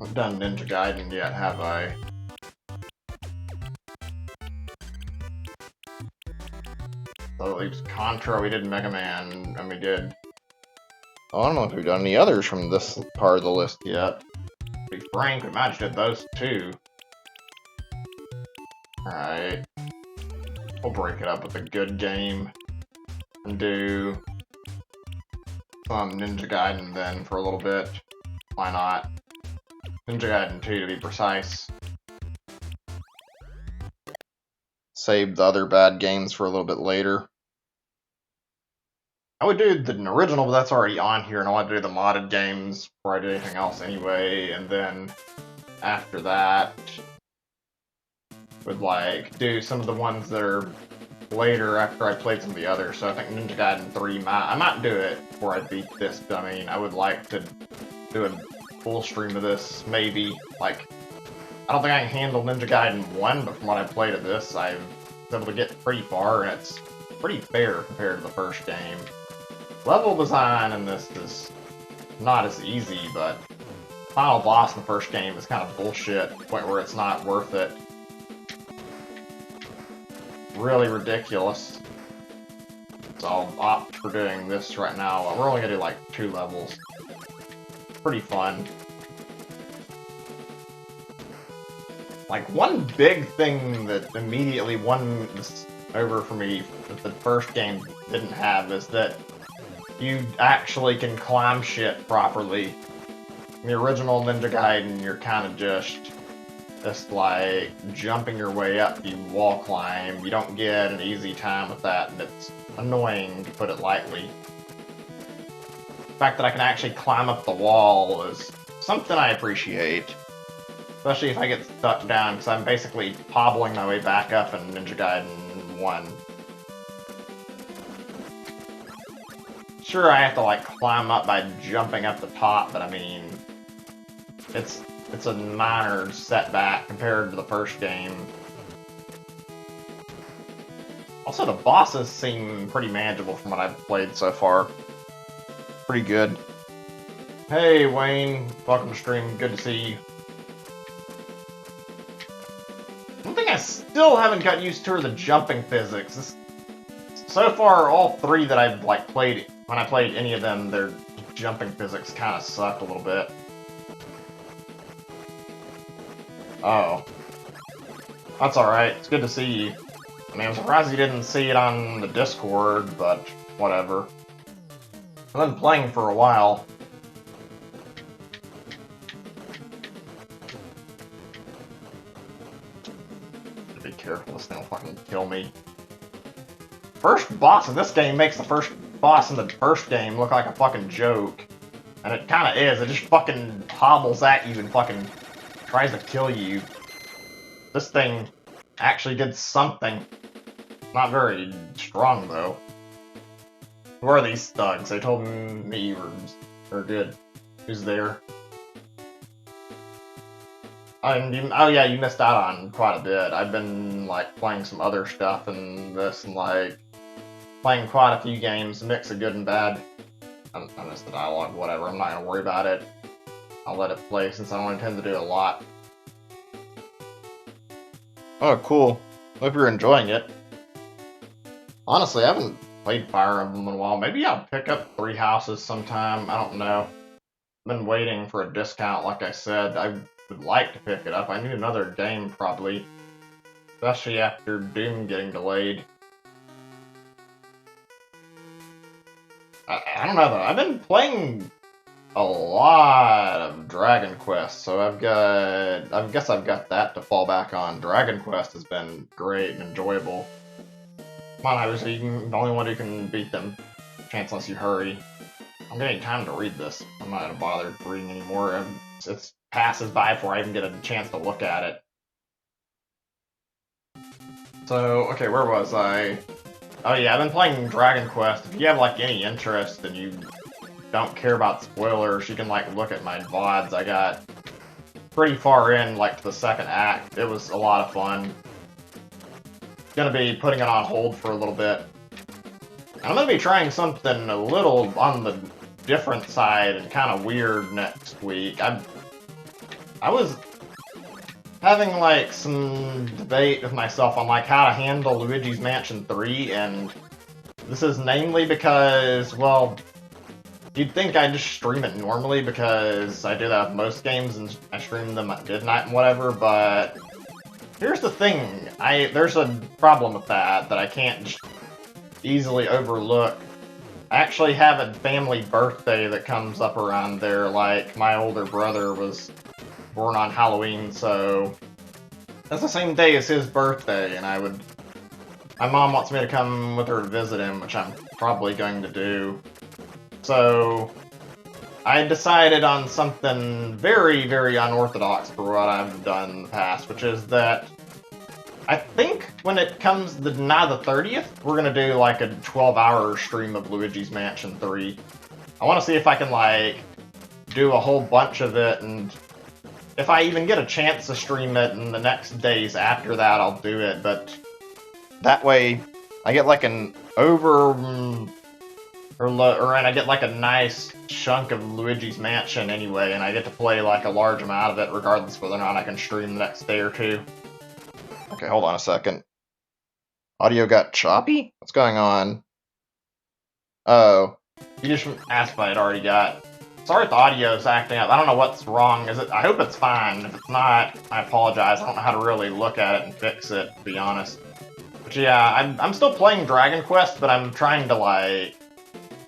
I've done Ninja Gaiden yet, have I? So at least Contra, we did Mega Man, and we did... Oh, I don't know if we've done any others from this part of the list yet. To be frank, we might have did those too. Alright. We'll break it up with a good game. And do some Ninja Gaiden then for a little bit. Why not? Ninja Gaiden 2 to be precise. Save the other bad games for a little bit later. I would do the original, but that's already on here, and I want to do the modded games before I do anything else anyway, and then after that, would like do some of the ones that are later after I played some of the others. So I think Ninja Gaiden 3 I might do it before I beat this. I mean, I would like to do a full stream of this, maybe. Like, I don't think I can handle Ninja Gaiden 1, but from what I played of this, I've been able to get pretty far, and it's pretty fair compared to the first game. Level design in this is not as easy, but final boss in the first game is kind of bullshit, to the point where it's not worth it. Really ridiculous. So I'll opt for doing this right now. We're only gonna do like 2 levels. Pretty fun. Like, one big thing that immediately won this over for me that the first game didn't have is that you actually can climb shit properly. In the original Ninja Gaiden, you're kind of just like jumping your way up, you wall climb. You don't get an easy time with that, and it's annoying, to put it lightly. The fact that I can actually climb up the wall is something I appreciate. Especially if I get stuck down, because I'm basically hobbling my way back up in Ninja Gaiden 1. Sure, I have to, like, climb up by jumping up the top, but I mean... It's a minor setback compared to the first game. Also, the bosses seem pretty manageable from what I've played so far. Pretty good. Hey, Wayne. Welcome to stream. Good to see you. One thing I still haven't got used to are the jumping physics. So far, all three that I've, like, played, when I played any of them, their jumping physics kind of sucked a little bit. Oh. That's alright. It's good to see you. I mean, I'm surprised you didn't see it on the Discord, but whatever. I've been playing for a while. Be careful, this thing will fucking kill me. First boss of this game makes the first boss in the first game look like a fucking joke. And it kinda is, it just fucking hobbles at you and fucking tries to kill you. This thing actually did something. Not very strong, though. Who are these thugs? They told me you were good. Who's there? Oh yeah, you missed out on quite a bit. I've been, like, playing some other stuff and this, and, like, playing quite a few games, a mix of good and bad. I missed the dialogue, whatever, I'm not gonna worry about it. I'll let it play since I don't intend to do a lot. Oh, cool. Hope you're enjoying it. Honestly, I haven't played Fire Emblem in a while. Maybe I'll pick up Three Houses sometime, I don't know. I've been waiting for a discount, like I said. I would like to pick it up. I need another game, probably. Especially after Doom getting delayed. I don't know, though. I've been playing a lot of Dragon Quest, so I guess I've got that to fall back on. Dragon Quest has been great and enjoyable. Come on, obviously, you're the only one who can beat them. Chance unless you hurry. I'm getting time to read this. I'm not gonna bother reading anymore. It passes by before I even get a chance to look at it. So, okay, where was I? Oh yeah, I've been playing Dragon Quest. If you have, like, any interest and you don't care about spoilers, you can, like, look at my VODs. I got pretty far in, like, to the second act. It was a lot of fun. Gonna be putting it on hold for a little bit. I'm gonna be trying something a little on the different side and kind of weird next week. I was having, like, some debate with myself on, like, how to handle Luigi's Mansion 3, and this is namely because, well, you'd think I'd just stream it normally because I do that with most games and I stream them at midnight and whatever, but here's the thing. There's a problem with that I can't just easily overlook. I actually have a family birthday that comes up around there. Like, my older brother was born on Halloween, so that's the same day as his birthday, and my mom wants me to come with her to visit him, which I'm probably going to do. So I decided on something very, very unorthodox for what I've done in the past, which is that I think when it comes to now the 30th, we're gonna do, like, a 12-hour stream of Luigi's Mansion 3. I want to see if I can, like, do a whole bunch of it, and if I even get a chance to stream it in the next days after that, I'll do it, but that way I get, like, an and I get, like, a nice chunk of Luigi's Mansion anyway, and I get to play, like, a large amount of it regardless of whether or not I can stream the next day or two. Okay, hold on a second. Audio got choppy? What's going on? Oh. You just asked if I had already got... Sorry if the audio's acting up. I don't know what's wrong. I hope it's fine. If it's not, I apologize. I don't know how to really look at it and fix it, to be honest. But yeah, I'm still playing Dragon Quest, but I'm trying to, like,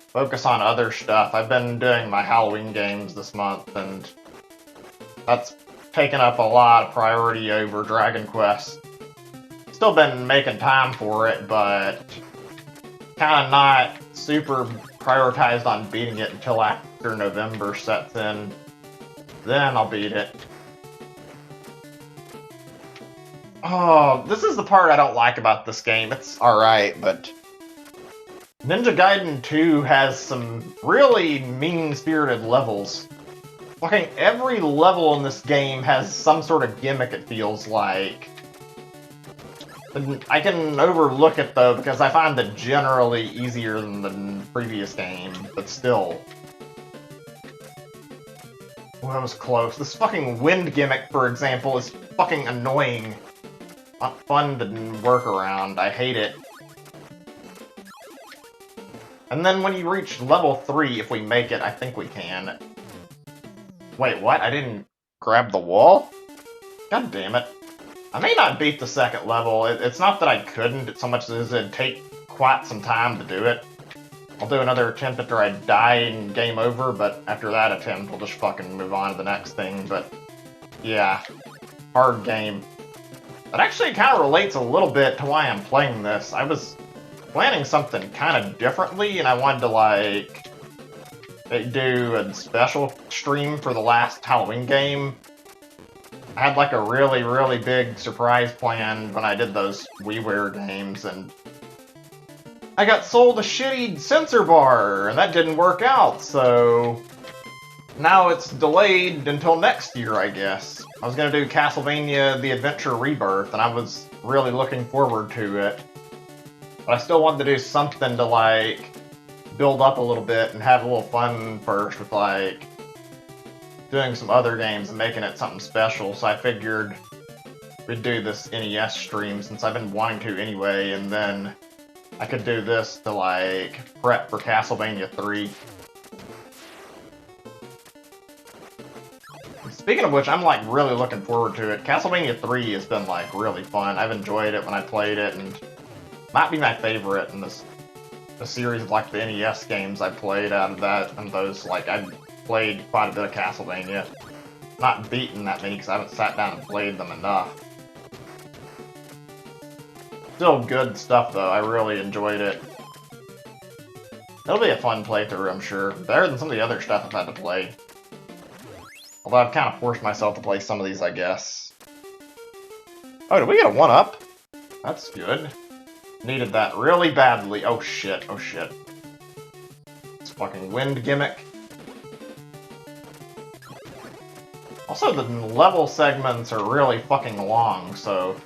focus on other stuff. I've been doing my Halloween games this month, and that's taken up a lot of priority over Dragon Quest. Still been making time for it, but kind of not super prioritized on beating it until after November sets in. Then I'll beat it. Oh, this is the part I don't like about this game. It's alright, but Ninja Gaiden 2 has some really mean-spirited levels. Fucking every level in this game has some sort of gimmick, it feels like. And I can overlook it, though, because I find it generally easier than the previous game, but still. Well, that was close. This fucking wind gimmick, for example, is fucking annoying. Not fun to work around. I hate it. And then when you reach level 3, if we make it, I think we can. Wait, what? I didn't grab the wall? God damn it. I may not beat the second level. It's not that I couldn't, it's so much as it'd take quite some time to do it. I'll do another attempt after I die and game over, but after that attempt, we'll just fucking move on to the next thing. But, yeah. Hard game. That actually kind of relates a little bit to why I'm playing this. I was planning something kind of differently, and I wanted to, like, do a special stream for the last Halloween game. I had, like, a really, really big surprise planned when I did those WiiWare games, and I got sold a shitty sensor bar, and that didn't work out, so now it's delayed until next year, I guess. I was gonna do Castlevania The Adventure Rebirth, and I was really looking forward to it. But I still wanted to do something to, like, build up a little bit and have a little fun first with, like, doing some other games and making it something special, so I figured we'd do this NES stream since I've been wanting to anyway, and then I could do this to, like, prep for Castlevania 3. Speaking of which, I'm, like, really looking forward to it. Castlevania 3 has been, like, really fun. I've enjoyed it when I played it, and might be my favorite in this the series of, like, the NES games I played out of that, and those, like, I've played quite a bit of Castlevania. Not beaten that many, because I haven't sat down and played them enough. Still good stuff, though. I really enjoyed it. It'll be a fun playthrough, I'm sure. Better than some of the other stuff I've had to play. Although I've kind of forced myself to play some of these, I guess. Oh, did we get a 1-up? That's good. Needed that really badly. Oh shit, oh shit. This fucking wind gimmick. Also, the level segments are really fucking long, so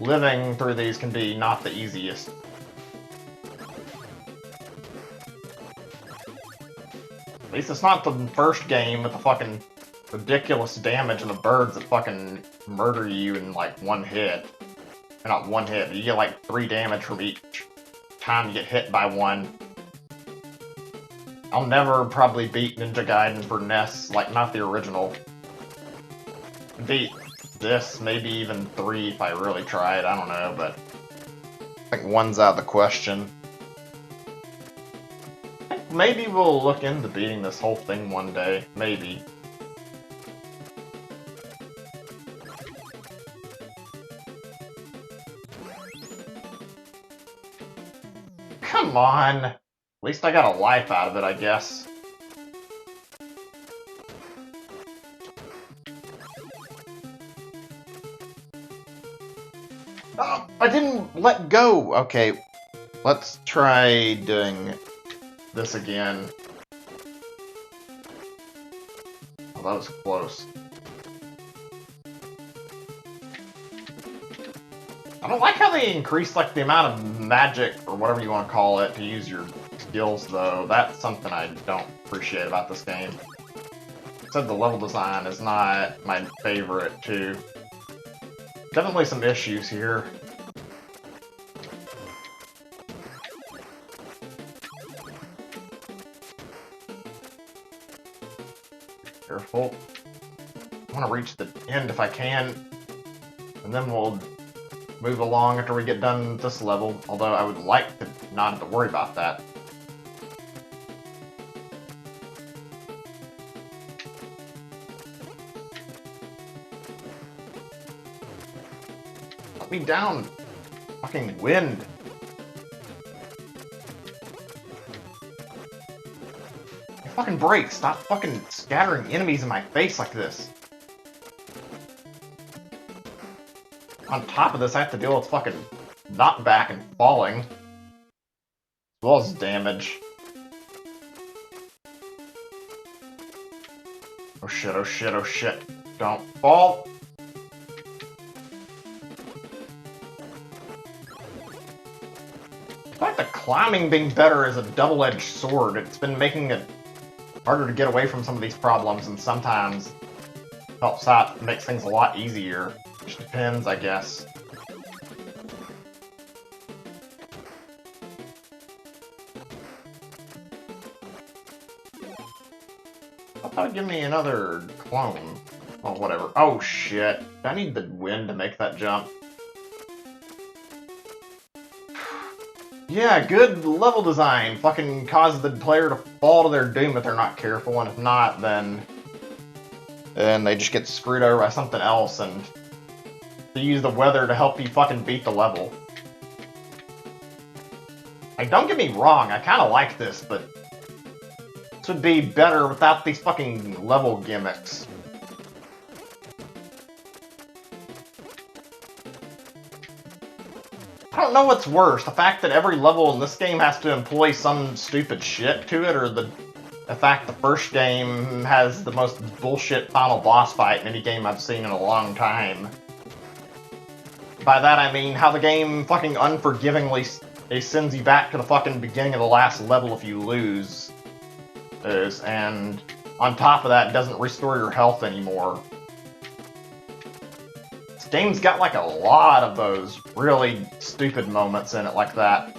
living through these can be not the easiest. At least it's not the first game with the fucking ridiculous damage and the birds that fucking murder you in, like, one hit. Or not one hit, but you get, like, 3 damage from each time you get hit by one. I'll never probably beat Ninja Gaiden for NES, like, not the original. Beat this, maybe even 3 if I really tried, I don't know, but I think 1's out of the question. Maybe we'll look into beating this whole thing one day, maybe. Come on! At least I got a life out of it, I guess. Oh, I didn't let go! Okay, let's try doing this again. Oh, that was close. I don't like how they increase, like, the amount of magic, or whatever you want to call it, to use your skills, though. That's something I don't appreciate about this game. Said the level design is not my favorite, too. Definitely some issues here. Careful. I want to reach the end if I can, and then we'll move along after we get done with this level, although I would like to not have to worry about that. Let me down! Fucking wind! You fucking break! Stop fucking scattering enemies in my face like this! on top of this, I have to deal with fucking knockback and falling. As well as damage. Oh shit, oh shit, oh shit. Don't fall. I like the climbing being better as a double-edged sword. It's been making it harder to get away from some of these problems, and sometimes helps out, makes things a lot easier. Just depends, I guess. I thought it'd give me another clone. Oh, whatever. Oh, shit. I need the wind to make that jump. Yeah, good level design. Fucking causes the player to fall to their doom if they're not careful, and if not, then they just get screwed over by something else, and they use the weather to help you fucking beat the level. Like, don't get me wrong, I kinda like this, but this would be better without these fucking level gimmicks. I don't know what's worse, the fact that every level in this game has to employ some stupid shit to it, or the fact the first game has the most bullshit final boss fight in any game I've seen in a long time. By that I mean how the game fucking unforgivingly sends you back to the fucking beginning of the last level if you lose. And on top of that, it doesn't restore your health anymore. This game's got like a lot of those really stupid moments in it like that.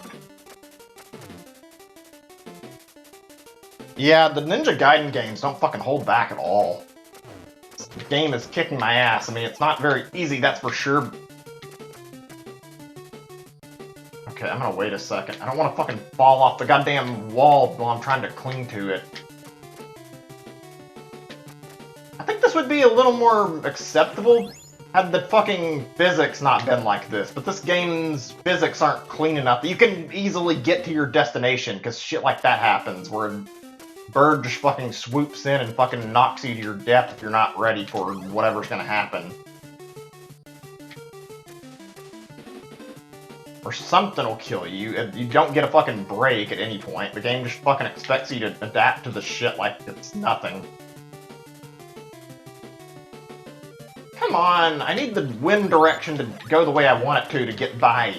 Yeah, the Ninja Gaiden games don't fucking hold back at all. This game is kicking my ass. I mean, it's not very easy, that's for sure. Okay, I'm gonna wait a second. I don't want to fucking fall off the goddamn wall while I'm trying to cling to it. I think this would be a little more acceptable had the fucking physics not been like this, but this game's physics aren't clean enough that you can easily get to your destination, because shit like that happens, where a bird just fucking swoops in and fucking knocks you to your death if you're not ready for whatever's gonna happen. Or something will kill you. You don't get a fucking break at any point. The game just fucking expects you to adapt to the shit like it's nothing. Come on, I need the wind direction to go the way I want it to get by.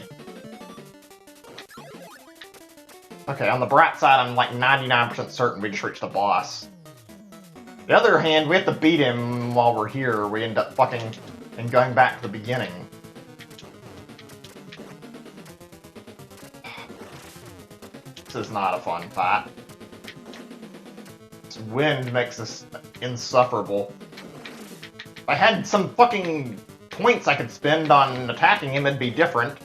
Okay, on the Brat side, I'm like 99% certain we just reached the boss. The other hand, we have to beat him while we're here, we end up fucking and going back to the beginning. This is not a fun fight. This wind makes this insufferable. If I had some fucking points I could spend on attacking him, it'd be different.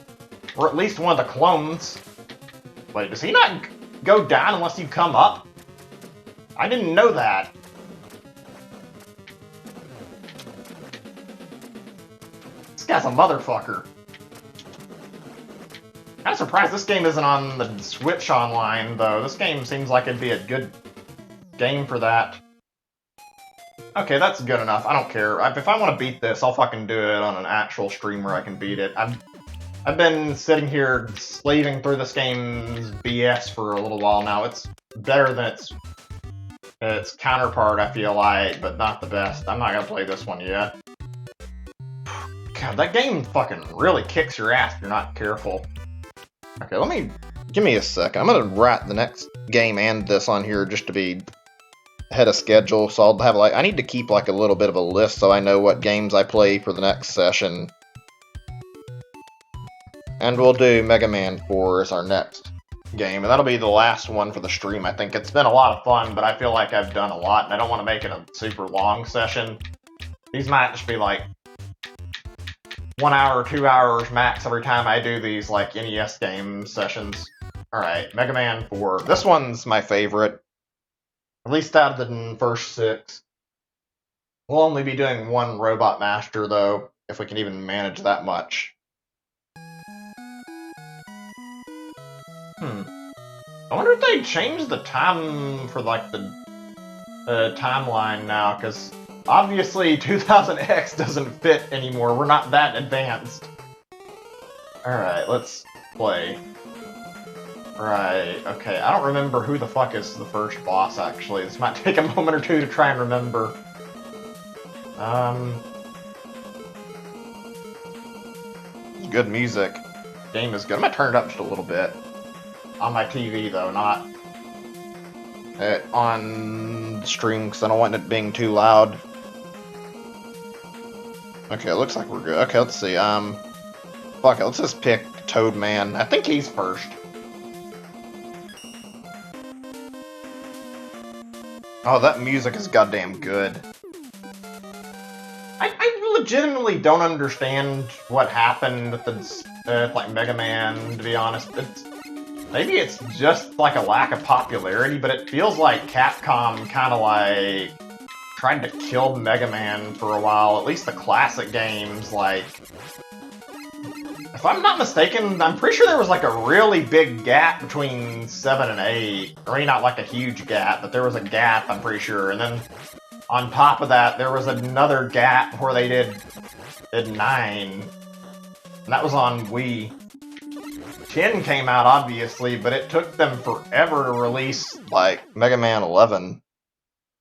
Or at least one of the clones. Wait, does he not go down unless you come up? I didn't know that. This guy's a motherfucker. I'm surprised this game isn't on the Switch Online, though. This game seems like it'd be a good game for that. Okay, that's good enough. I don't care. If I want to beat this, I'll fucking do it on an actual stream where I can beat it. I've been sitting here slaving through this game's BS for a little while now. It's better than its counterpart, I feel like, but not the best. I'm not gonna play this one yet. God, that game fucking really kicks your ass if you're not careful. Okay, give me a second. I'm gonna write the next game and this on here just to be ahead of schedule, so I'll have like, I need to keep like a little bit of a list so I know what games I play for the next session. And we'll do Mega Man 4 as our next game, and that'll be the last one for the stream. I think it's been a lot of fun, but I feel like I've done a lot, and I don't want to make it a super long session. These might just be like 1 hour, 2 hours max every time I do these, like, NES game sessions. Alright, Mega Man 4. This one's my favorite. At least out of the first 6. We'll only be doing one Robot Master, though, if we can even manage that much. I wonder if they changed the time for, like, the timeline now, because Obviously, 2000X doesn't fit anymore. We're not that advanced. Alright, let's play. Right, okay. I don't remember who the fuck is the first boss, actually. This might take a moment or two to try and remember. Good music. Game is good. I'm gonna turn it up just a little bit. On my TV, though, not on stream, because I don't want it being too loud. Okay, it looks like we're good. Okay, let's see. Fuck it, let's just pick Toadman. I think he's first. Oh, that music is goddamn good. I legitimately don't understand what happened with the like Mega Man, to be honest. Maybe it's just like a lack of popularity, but it feels like Capcom kind of like tried to kill Mega Man for a while, at least the classic games. Like, if I'm not mistaken, I'm pretty sure there was like a really big gap between 7 and 8. I mean, not like a huge gap, but there was a gap, I'm pretty sure. And then on top of that, there was another gap where they did 9. And that was on Wii. 10 came out, obviously, but it took them forever to release, like, Mega Man 11.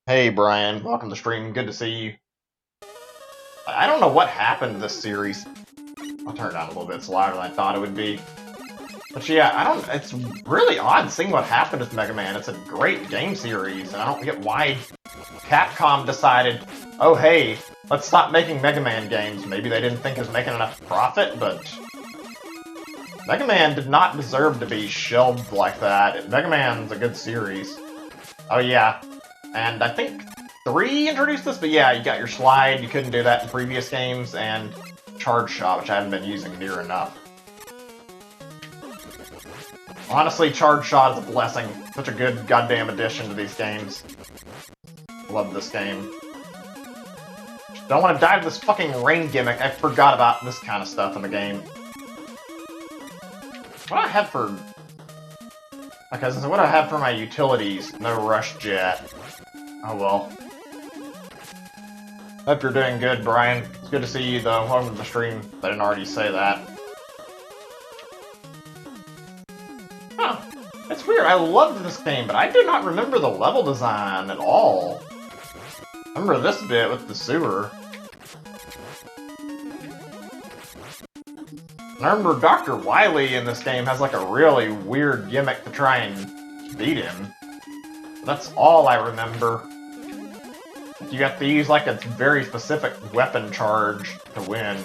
Hey, Brian. Welcome to the stream. Good to see you. I don't know what happened to this series. I'll turn it down a little bit. It's louder than I thought it would be. But yeah, it's really odd seeing what happened with Mega Man. It's a great game series, and I don't get why Capcom decided, oh hey, let's stop making Mega Man games. Maybe they didn't think it was making enough profit, but Mega Man did not deserve to be shelved like that. Mega Man's a good series. Oh yeah, and I think 3 introduced this, but yeah, you got your slide, you couldn't do that in previous games, and Charge Shot, which I haven't been using near enough. Honestly, Charge Shot is a blessing. Such a good goddamn addition to these games. Love this game. Don't want to dive this fucking rain gimmick. I forgot about this kind of stuff in the game. What do I have for... Okay, so what do I have for my utilities? No Rush Jet. Oh well. Hope you're doing good, Brian. It's good to see you, though. Welcome to the stream. I didn't already say that. Huh. It's weird. I loved this game, but I do not remember the level design at all. I remember this bit with the sewer. And I remember Dr. Wily in this game has like a really weird gimmick to try and beat him. That's all I remember. You have to use like a very specific weapon charge to win.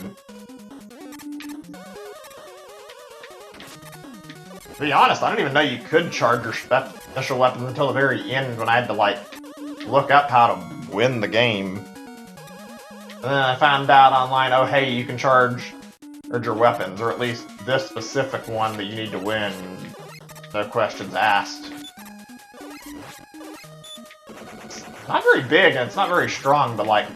To be honest, I didn't even know you could charge your special weapons until the very end when I had to like look up how to win the game. And then I found out online, oh hey, you can charge your weapons, or at least this specific one that you need to win. No questions asked. It's not very big and it's not very strong, but like,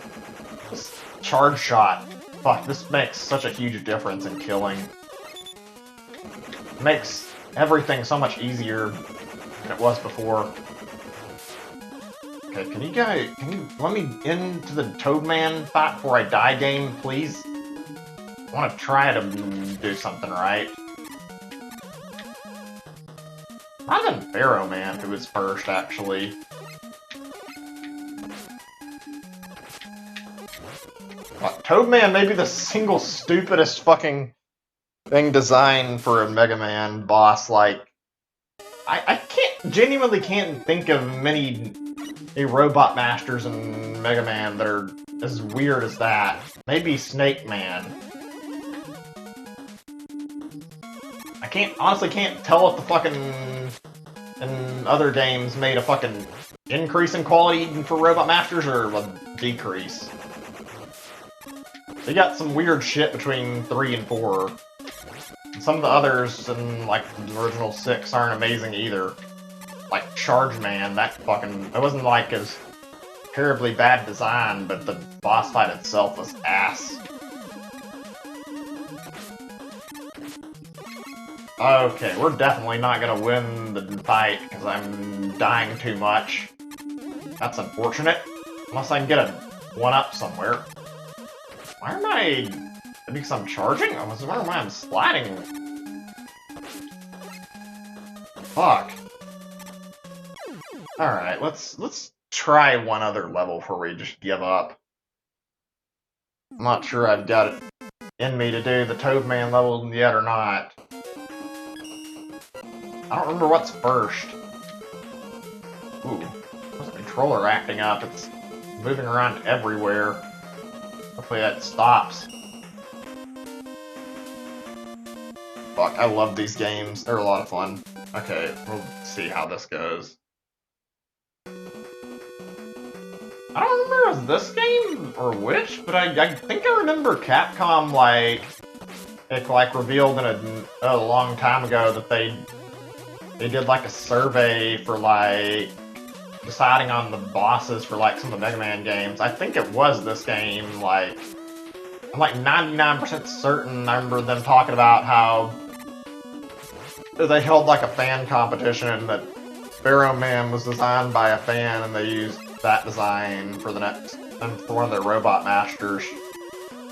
this Charge Shot, fuck, this makes such a huge difference in killing. It makes everything so much easier than it was before. Okay, can you let me into the Toadman fight before I die game, please? I want to try to do something right. Not even Pharaoh Man, who was first, actually. Toadman may be the single stupidest fucking thing designed for a Mega Man boss. Like, I genuinely can't think of many robot masters in Mega Man that are as weird as that. Maybe Snake Man. I honestly can't tell if the fucking in other games made a fucking increase in quality for robot masters or a decrease. They got some weird shit between 3 and 4. Some of the others in like the original 6 aren't amazing either. Like Charge Man, it wasn't like as terribly bad design, but the boss fight itself was ass. Okay, we're definitely not gonna win the fight because I'm dying too much. That's unfortunate. Unless I can get a one up somewhere. Why am I... Because I'm charging? I was wondering why I'm sliding. Fuck. Alright, let's try one other level before we just give up. I'm not sure I've got it in me to do the Toadman level yet or not. I don't remember what's first. Ooh, what's the controller acting up? It's moving around everywhere. Hopefully that stops. Fuck, I love these games. They're a lot of fun. Okay, we'll see how this goes. I don't remember if it was this game or which, but I think I remember Capcom it revealed in a long time ago that they did like a survey for like deciding on the bosses for like some of the Mega Man games. I think it was this game. Like I'm like 99% certain. I remember them talking about how they held like a fan competition that Pharaoh Man was designed by a fan, and they used that design for the next and for one of their Robot Masters.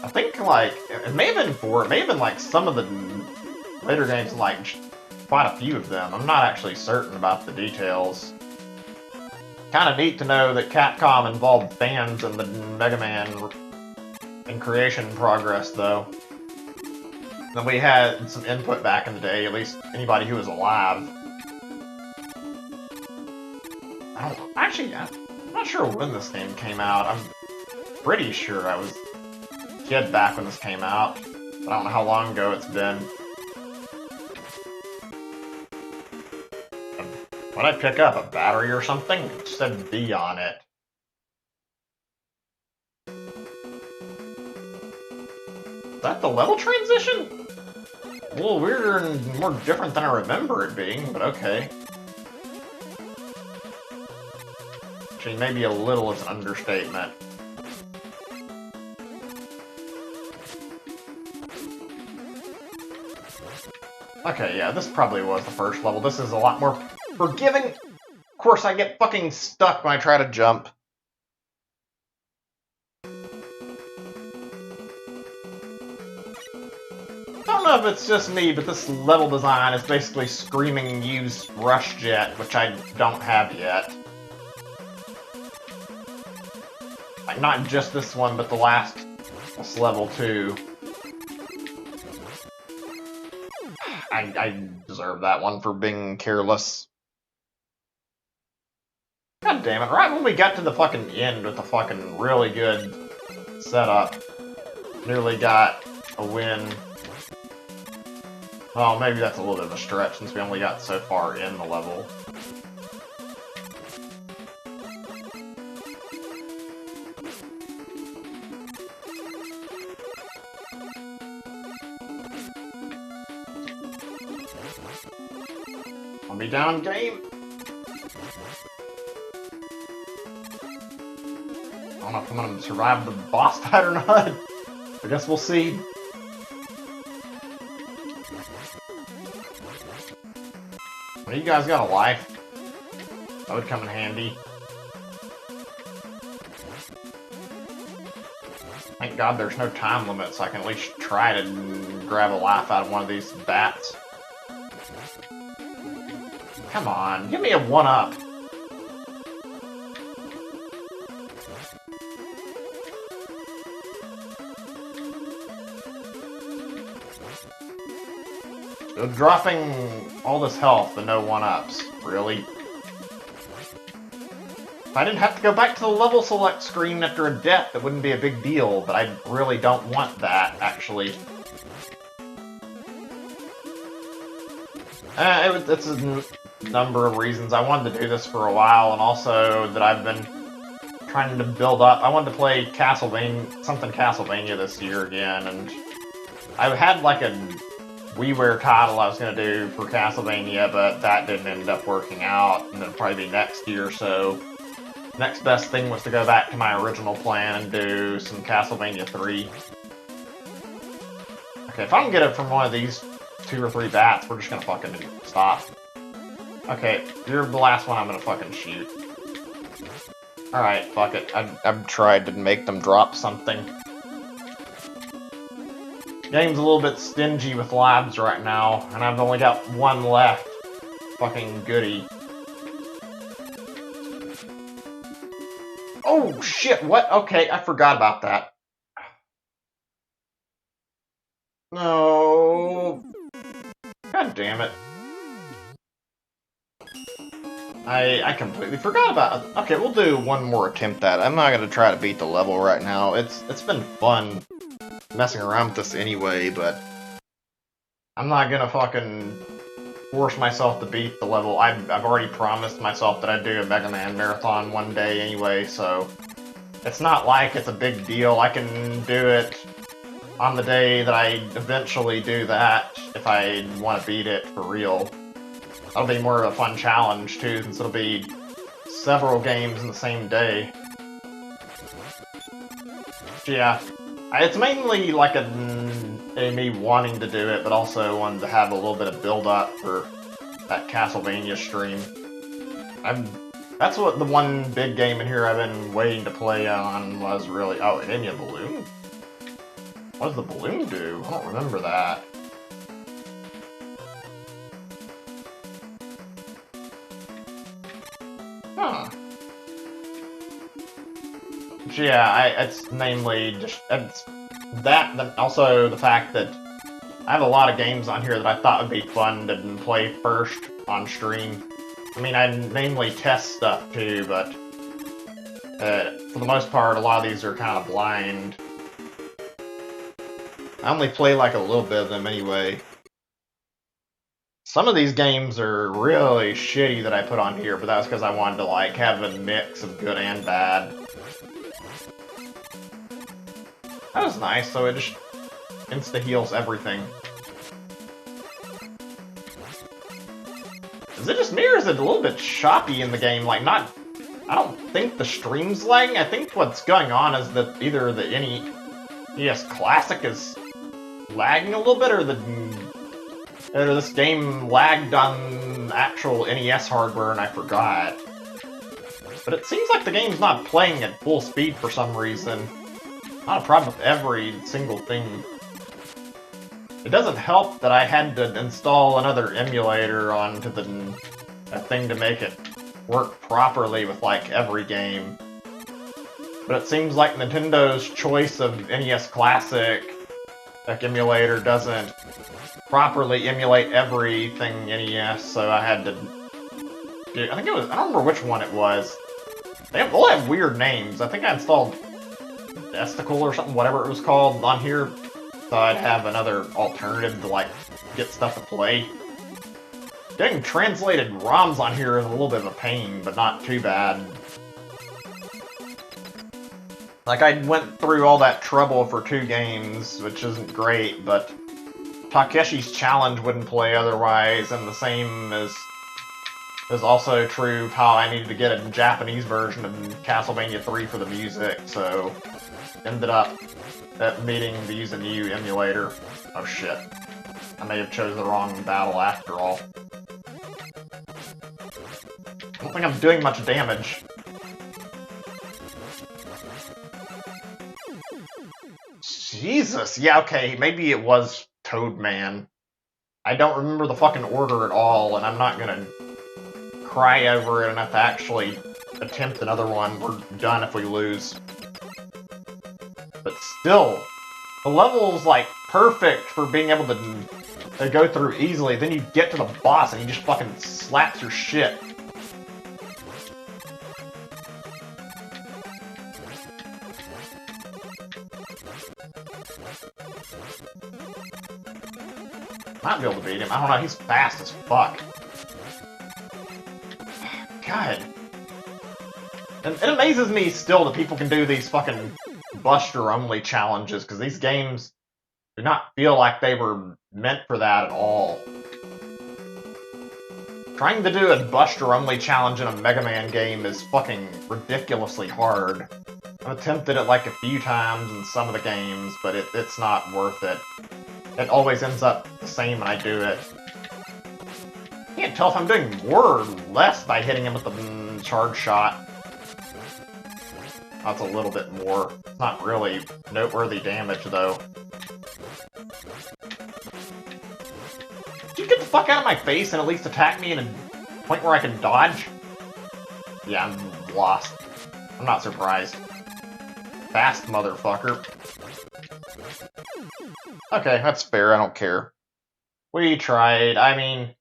I think like it may have been like some of the later games, like quite a few of them. I'm not actually certain about the details. Kind of neat to know that Capcom involved fans in the Mega Man in creation progress, though. Then we had some input back in the day, at least anybody who was alive. I'm not sure when this game came out. I'm pretty sure I was a kid back when this came out, but I don't know how long ago it's been. What did I pick up? A battery or something? It said B on it. Is that the level transition? A little weirder and more different than I remember it being, but okay. Actually, maybe a little is an understatement. Okay, yeah, this probably was the first level. This is a lot more forgiving. Of course, I get fucking stuck when I try to jump. I don't know if it's just me, but this level design is basically screaming use Rush Jet, which I don't have yet. Like, not just this one, but this level too. I deserve that one for being careless. God damn it, right when we got to the fucking end with the fucking really good setup, nearly got a win. Well, maybe that's a little bit of a stretch since we only got so far in the level. I'll be down, game. I don't know if I'm gonna survive the boss fight or not. I guess we'll see. You guys got a life? That would come in handy. Thank God there's no time limit, so I can at least try to grab a life out of one of these bats. Come on, give me a 1-up. Dropping all this health and no 1-ups, really? If I didn't have to go back to the level select screen after a death, it wouldn't be a big deal, but I really don't want that, actually. It's a number of reasons. I wanted to do this for a while, and also that I've been trying to build up. I wanted to play something Castlevania this year again, and I had like a WiiWare title I was going to do for Castlevania, but that didn't end up working out, and it'll probably be next year, so next best thing was to go back to my original plan and do some Castlevania 3. Okay, if I can get it from one of these 2 or 3 bats, we're just going to fucking stop. Okay, you're the last one I'm going to fucking shoot. Alright, fuck it. I've tried to make them drop something. Game's a little bit stingy with labs right now, and I've only got one left. Fucking goody. Oh shit, what? Okay, I forgot about that. No. God damn it. I completely forgot about it. Okay, we'll do one more attempt at it. I'm not gonna try to beat the level right now. It's been fun messing around with this anyway, but I'm not gonna fucking force myself to beat the level. I've already promised myself that I'd do a Mega Man marathon one day anyway, so it's not like it's a big deal. I can do it on the day that I eventually do that if I want to beat it for real. That'll be more of a fun challenge too, since it'll be several games in the same day. Yeah, it's mainly like a me wanting to do it, but also wanting to have a little bit of build-up for that Castlevania stream. That's what the one big game in here I've been waiting to play on was really... Oh, Enya Balloon? What does the balloon do? I don't remember that. Huh. Yeah, it's mainly just... It's that, and also the fact that I have a lot of games on here that I thought would be fun to play first on stream. I mean, I mainly test stuff too, but for the most part, a lot of these are kind of blind. I only play like a little bit of them anyway. Some of these games are really shitty that I put on here, but that's because I wanted to like have a mix of good and bad. That was nice, so it just insta-heals everything. Is it just me, or is it a little bit choppy in the game? Like, I don't think the stream's lagging. I think what's going on is that either the NES Classic is lagging a little bit, or this game lagged on actual NES hardware and I forgot. But it seems like the game's not playing at full speed for some reason. Not a problem with every single thing. It doesn't help that I had to install another emulator onto the thing to make it work properly with like every game. But it seems like Nintendo's choice of NES Classic emulator doesn't properly emulate everything NES, so I had to do, I think it was, I don't remember which one it was. They all have weird names. I think I installed Desticle or something, whatever it was called, on here, so I'd have another alternative to, like, get stuff to play. Getting translated ROMs on here is a little bit of a pain, but not too bad. Like, I went through all that trouble for 2 games, which isn't great, but Takeshi's Challenge wouldn't play otherwise, and the same is also true of how I needed to get a Japanese version of Castlevania 3 for the music, so ended up needing to use a new emulator. Oh shit. I may have chose the wrong battle after all. I don't think I'm doing much damage. Jesus, yeah, okay, maybe it was Toadman. I don't remember the fucking order at all, and I'm not gonna cry over it enough to actually attempt another one. We're done if we lose. But still, the level's like perfect for being able to go through easily. Then you get to the boss and he just fucking slaps your shit. Might be able to beat him. I don't know, he's fast as fuck. God. And it amazes me still that people can do these fucking Buster-only challenges, because these games do not feel like they were meant for that at all. Trying to do a Buster-only challenge in a Mega Man game is fucking ridiculously hard. I've attempted it like a few times in some of the games, but it's not worth it. It always ends up the same when I do it. I can't tell if I'm doing more or less by hitting him with the charge shot. That's a little bit more. It's not really noteworthy damage, though. Did you get the fuck out of my face and at least attack me in a point where I can dodge? Yeah, I'm lost. I'm not surprised. Fast motherfucker. Okay, that's fair, I don't care. We tried. I mean,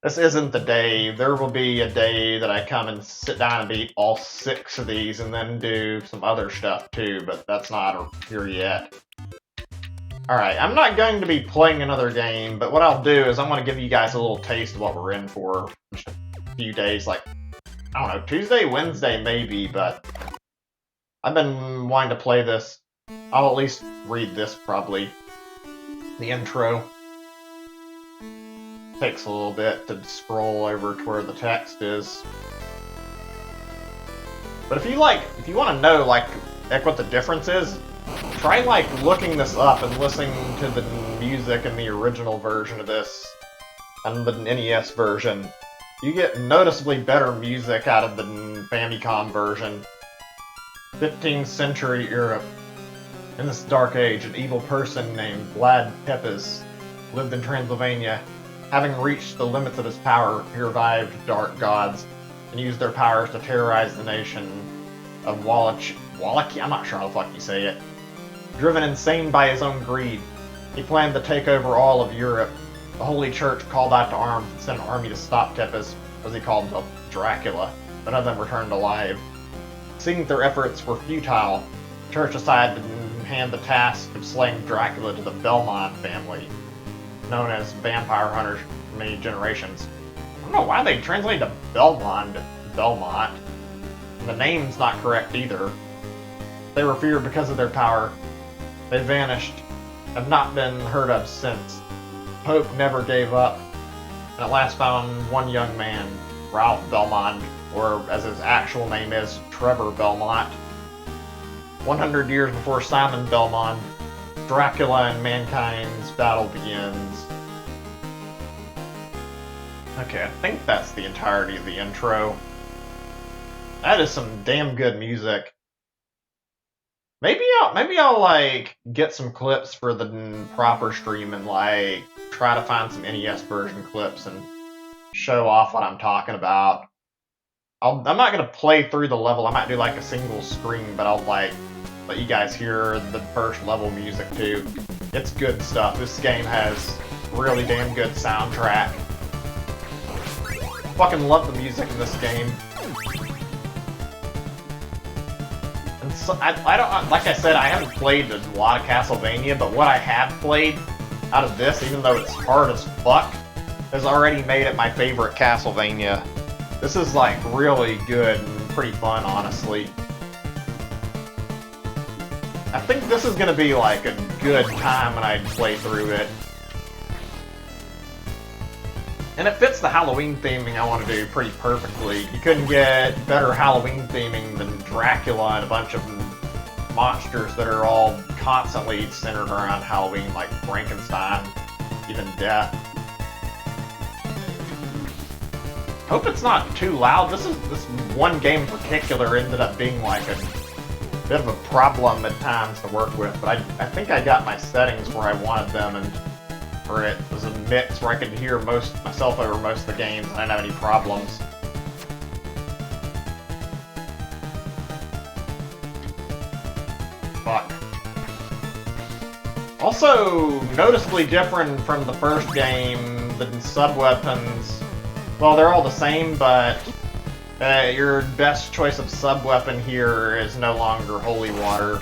this isn't the day. There will be a day that I come and sit down and beat all 6 of these and then do some other stuff too, but that's not here yet. Alright, I'm not going to be playing another game, but what I'll do is I'm going to give you guys a little taste of what we're in for just a few days, like, I don't know, Tuesday, Wednesday maybe, but I've been wanting to play this. I'll at least read this, probably. The intro. Takes a little bit to scroll over to where the text is. But if you want to know, like what the difference is, try, like, looking this up and listening to the music in the original version of this and the NES version. You get noticeably better music out of the Famicom version. 15th century Europe. In this dark age, an evil person named Vlad Tepes lived in Transylvania. Having reached the limits of his power, he revived dark gods and used their powers to terrorize the nation of Wallach. I'm not sure how the fuck you say it. Driven insane by his own greed, he planned to take over all of Europe. The Holy Church called out to arms and sent an army to stop Tepes, as he called himself, Dracula, but none of them returned alive. Seeing their efforts were futile, the Church decided to hand the task of slaying Dracula to the Belmont family, known as vampire hunters for many generations. I don't know why they translated to Belmont. The name's not correct either. They were feared because of their power. They vanished, have not been heard of since. Hope never gave up, and at last found one young man, Ralph Belmont, or as his actual name is, Trevor Belmont. 100 years before Simon Belmont, Dracula and mankind's battle begins. Okay, I think that's the entirety of the intro. That is some damn good music. Maybe I'll like get some clips for the proper stream and like try to find some NES version clips and show off what I'm talking about. I'm not gonna play through the level. I might do like a single screen, but I'll like let you guys hear the first level music too. It's good stuff. This game has really damn good soundtrack. Fucking love the music in this game. And so, I don't, like I said, I haven't played a lot of Castlevania, but what I have played out of this, even though it's hard as fuck, has already made it my favorite Castlevania. This is like really good and pretty fun, honestly. I think this is gonna be like a good time when I play through it. And it fits the Halloween theming I want to do pretty perfectly. You couldn't get better Halloween theming than Dracula and a bunch of monsters that are all constantly centered around Halloween, like Frankenstein, even death. Hope it's not too loud. This one game in particular ended up being like a bit of a problem at times to work with, but I think I got my settings where I wanted them, and where it was a mix where I could hear myself over most of the games and I didn't have any problems. Fuck. Also, noticeably different from the first game, the sub-weapons, well, they're all the same, but your best choice of sub-weapon here is no longer holy water.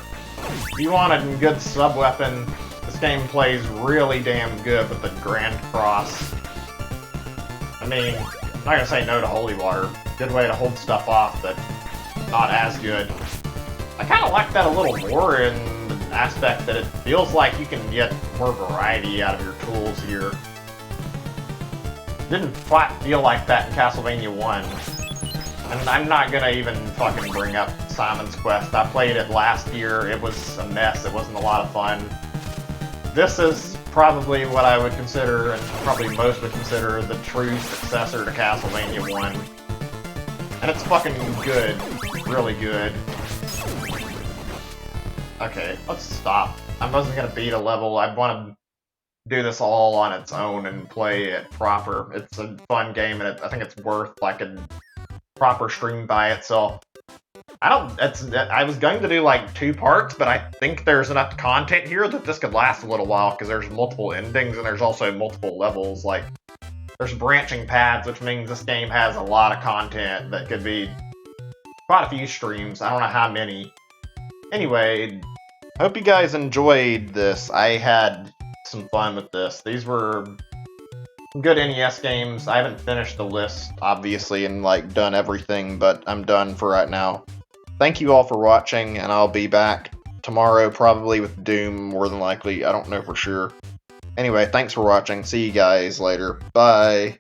If you want a good sub-weapon, this game plays really damn good with the Grand Cross. I mean, I'm not gonna say no to holy water. Good way to hold stuff off, but not as good. I kinda like that a little more in the aspect that it feels like you can get more variety out of your tools here. Didn't quite feel like that in Castlevania 1. And I'm not gonna even fucking bring up Simon's Quest. I played it last year. It was a mess. It wasn't a lot of fun. This is probably what I would consider, and probably most would consider, the true successor to Castlevania 1. And it's fucking good. Really good. Okay, let's stop. I wasn't gonna beat a level. I want to do this all on its own and play it proper. It's a fun game, and I think it's worth like a proper stream by itself. I don't. I was going to do like 2 parts, but I think there's enough content here that this could last a little while because there's multiple endings and there's also multiple levels. Like there's branching paths, which means this game has a lot of content that could be quite a few streams. I don't know how many. Anyway, hope you guys enjoyed this. I had some fun with this. These were good NES games. I haven't finished the list, obviously, and like done everything, but I'm done for right now. Thank you all for watching, and I'll be back tomorrow, probably with Doom, more than likely. I don't know for sure. Anyway, thanks for watching. See you guys later. Bye.